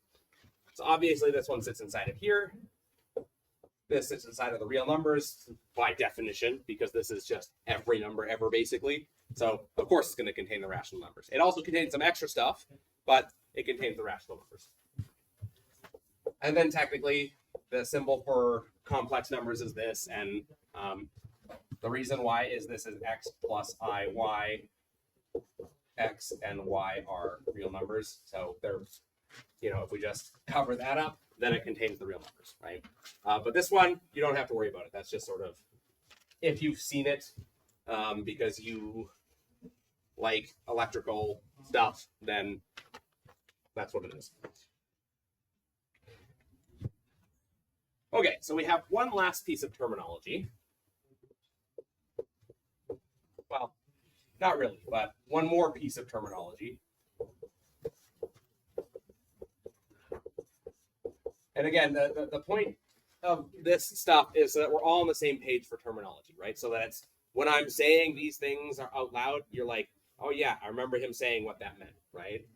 So obviously this one sits inside of here. This sits inside of the real numbers by definition, because this is just every number ever, basically. So of course it's going to contain the rational numbers. It also contains some extra stuff, but it contains the rational numbers. And then technically the symbol for complex numbers is this, and the reason why is this is x plus I, y. X and y are real numbers, so they're, if we just cover that up, then it contains the real numbers, right? But this one, you don't have to worry about it. That's just sort of, if you've seen it, because you like electrical stuff, then that's what it is. Okay, so we have one last piece of terminology. Well, not really, but one more piece of terminology. And again, the point of this stuff is that we're all on the same page for terminology, right? So that it's when I'm saying these things are out loud, you're like, oh yeah, I remember him saying what that meant, right?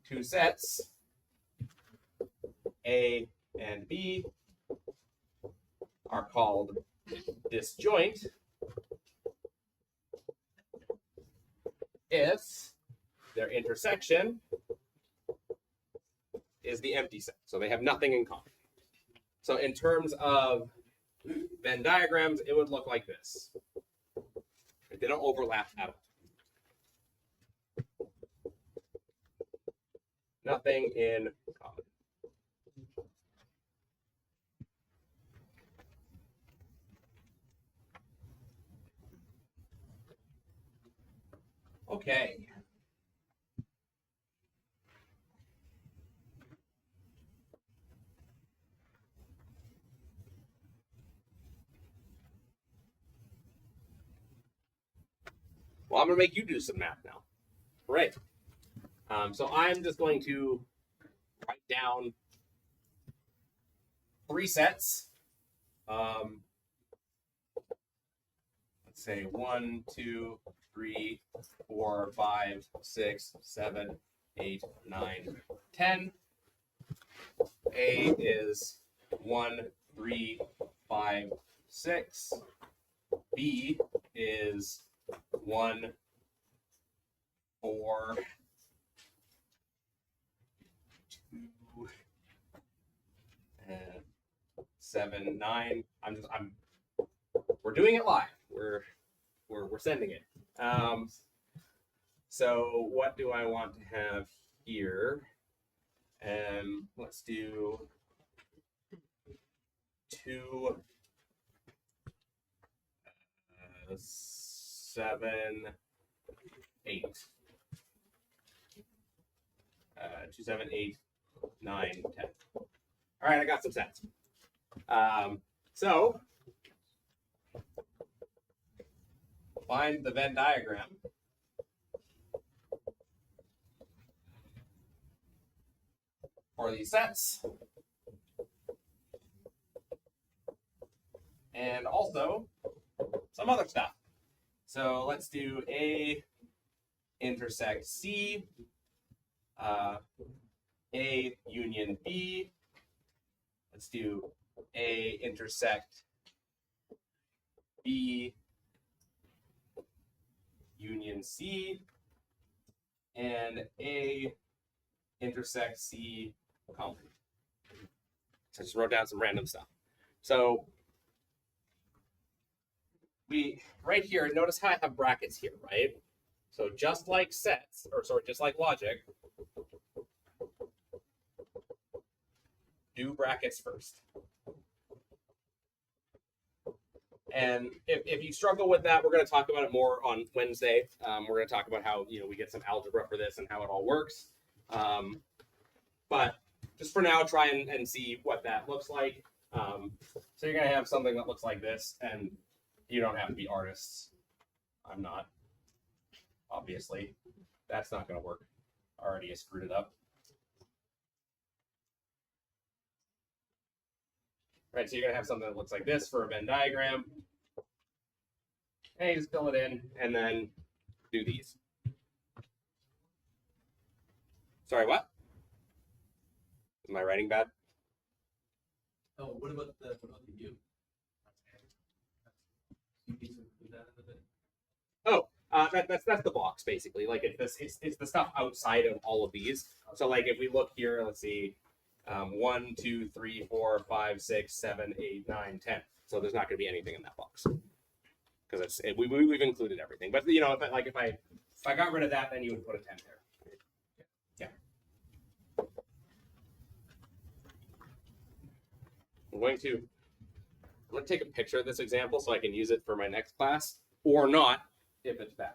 Two sets, A and B, are called disjoint if their intersection is the empty set. So they have nothing in common. So in terms of Venn diagrams, it would look like this. They don't overlap at all. Nothing in common. Okay. Well, I'm going to make you do some math now. Right. So I'm just going to write down 3 sets. Let's say 1, 2, 3, 4, 5, 6, 7, 8, 9, 10. A is 1, 3, 5, 6. B is 1, 4, 2, and 7, 9. We're doing it live. We're sending it. So what do I want to have here? Let's do 2, 7, 8. 2, 7, 8, 9, 10. All right, I got some sets. So find the Venn diagram for these sets. And also some other stuff. So let's do A intersect C, A union B. Let's do A intersect B union C, and A intersect C common. So I just wrote down some random stuff. So right here, notice how I have brackets here, right? So just like sets, or sorry, just like logic, do brackets first. And if you struggle with that, we're going to talk about it more on Wednesday. We're going to talk about how we get some algebra for this and how it all works. But just for now, try and see what that looks like. So you're going to have something that looks like this, and you don't have to be artists. I'm not, obviously. That's not going to work. Already I screwed it up. Right, so you're going to have something that looks like this for a Venn diagram. And you just fill it in, and then do these. Sorry, what? Am I writing bad? Oh, what about the U? That's the box basically. Like it's the stuff outside of all of these. So like if we look here, let's see, 1, 2, 3, 4, 5, 6, 7, 8, 9, 10. So there's not going to be anything in that box because we've included everything. But if I got rid of that, then you would put a 10 there. Yeah. I'm going to take a picture of this example so I can use it for my next class, or not if it's bad.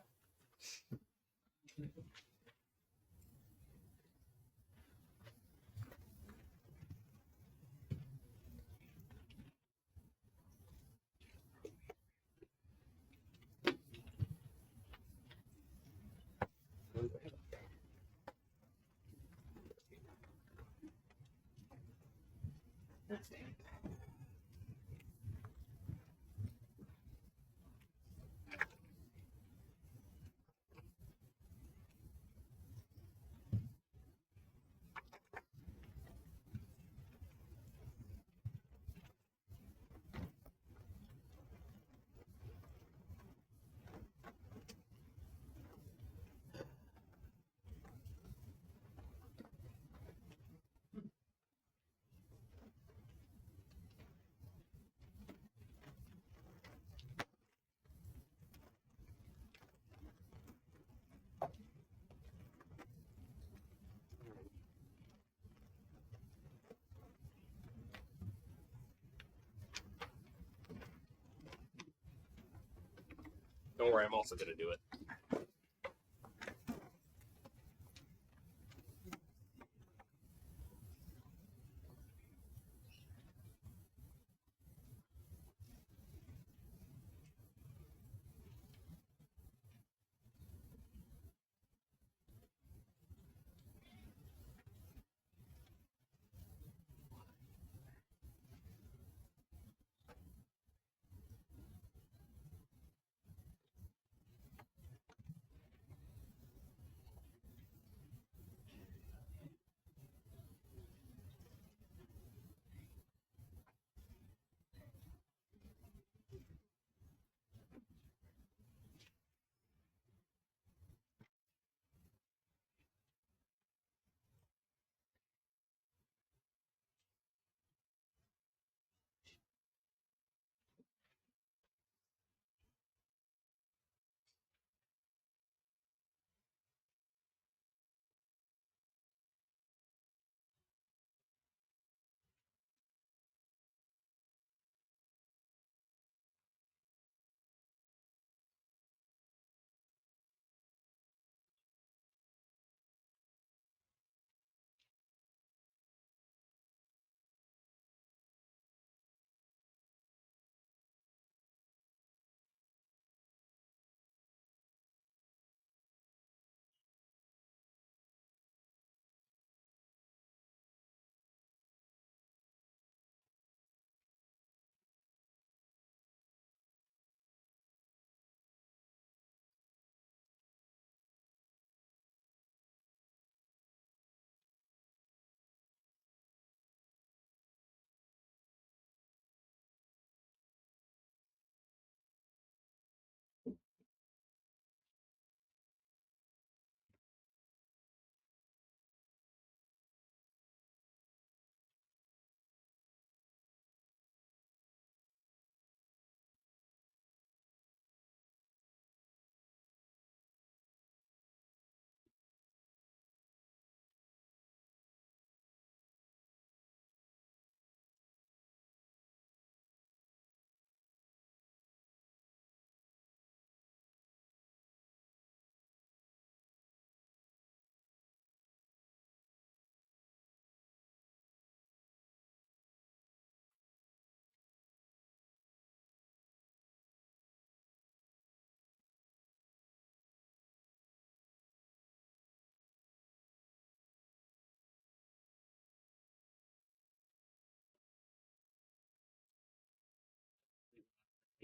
Don't worry, I'm also gonna do it.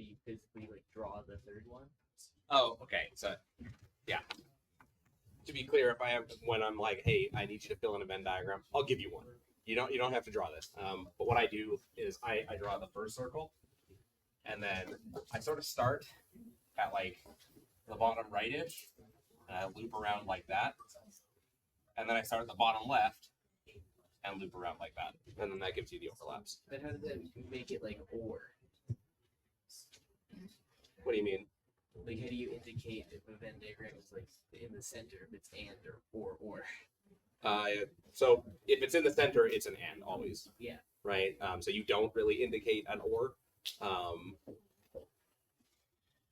You physically like draw the third one. Oh, okay. So, yeah. To be clear, if I have when I'm like, hey, I need you to fill in a Venn diagram, I'll give you one. You don't have to draw this. But what I do is I draw the first circle, and then I sort of start at like the bottom rightish, and I loop around like that, and then I start at the bottom left and loop around like that, and then that gives you the overlaps. But how does that make it like or? What do you mean? Like how do you indicate if a Venn diagram is like in the center, if it's and or? So if it's in the center, it's an and always. Yeah. Right. So you don't really indicate an or.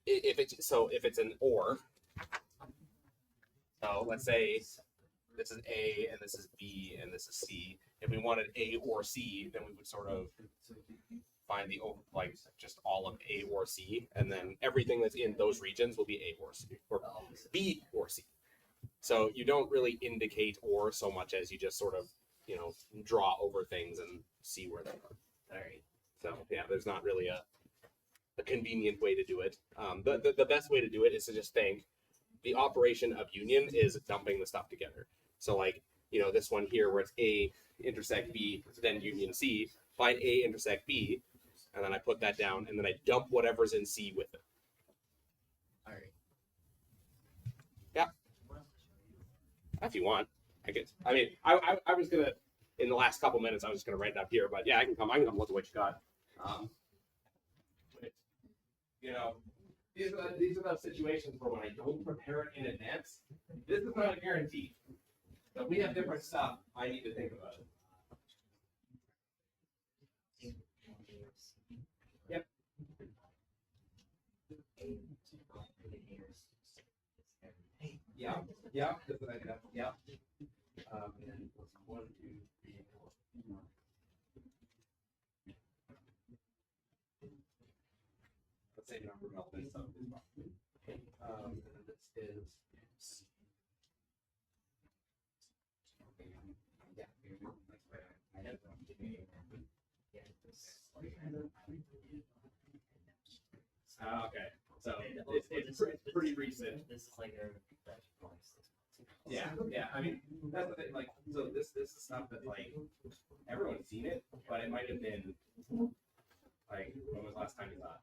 If it's an or. So let's say this is A and this is B and this is C. If we wanted A or C, then we would sort of find the like just all of A or C, and then everything that's in those regions will be A or C or B or C. So you don't really indicate or so much as you just sort of draw over things and see where they are. there's not really a convenient way to do it. The best way to do it is to just think the operation of union is dumping the stuff together. So like, you know, this one here where it's A intersect B, then union C, find A intersect B, and then I put that down, and then I dump whatever's in C with it. All right. If you want, I guess. I mean, I was gonna, in the last couple minutes, I was just gonna write it up here, but yeah, I can come look at what you got. But, you know, these are those situations where when I don't prepare it in advance, this is not a guarantee. So if we have different stuff, I need to think about it. Yep. Yeah, yeah, that's what I got. Yeah. And then what's 1, 2, 3, 4. Let's say number of this stuff is and then this is. Okay, so it's pretty recent. This is like a Yeah, yeah. I mean, that's the thing. Like, so this is stuff that like everyone's seen it, but it might have been like when was the last time you saw it?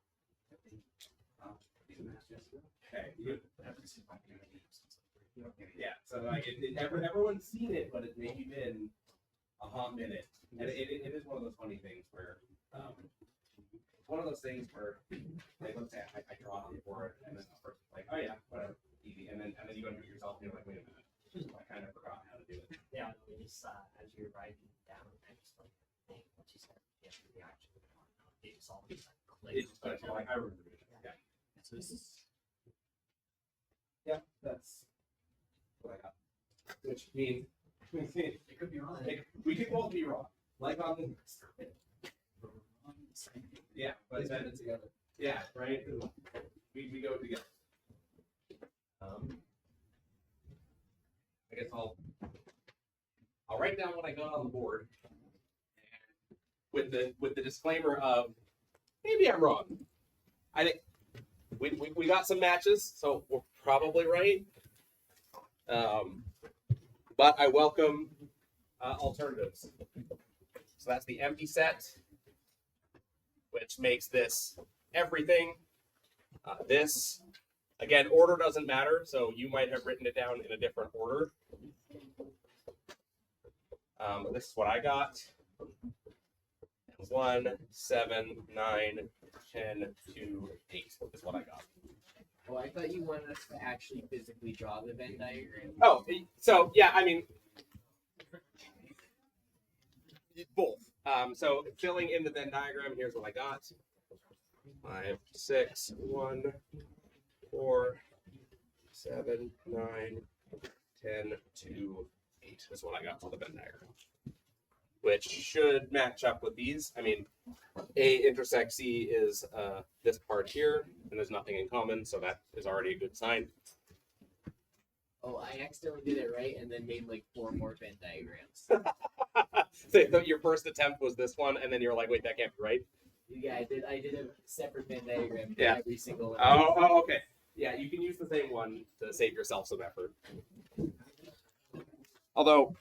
Okay. Yeah. So like everyone's seen it, but it's maybe been a hot minute, and it is one of those funny things where it's one of those things where like let's say I draw it for it, and then the person's like, oh yeah, whatever, easy, and then you go and do it yourself, and you're like, wait a minute. I kind of forgot how to do it. Yeah, we just as you're writing down, I just like think what you said. Yeah, the action. It's all just like It's but like I remember it. Yeah. So this is Yeah, that's what I got. Which means It could be wrong. we could both be wrong. Like on the yeah, but then it together. yeah, right. We go together. I guess I'll write down what I got on the board, with the disclaimer of maybe I'm wrong. I think we got some matches, so we're probably right. But I welcome alternatives. So that's the empty set, which makes this everything. This. Again, order doesn't matter, so you might have written it down in a different order. This is what I got. 1, 7, 9, 10, 2, 8 is what I got. Oh, I thought you wanted us to actually physically draw the Venn diagram. Oh, so yeah, I mean, both. So filling in the Venn diagram, here's what I got. 5, 6, 1, 4, 7, 9, 10, 2, 8 is what I got for the Venn diagram. Which should match up with these. I mean, A intersect C is this part here, and there's nothing in common, so that is already a good sign. Oh, I accidentally did it right and then made like 4 more Venn diagrams. So your first attempt was this one, and then you're like, wait, that can't be right. Yeah, I did a separate Venn diagram for Yeah. every single one. Oh, okay. Yeah, you can use the same one to save yourself some effort. Although,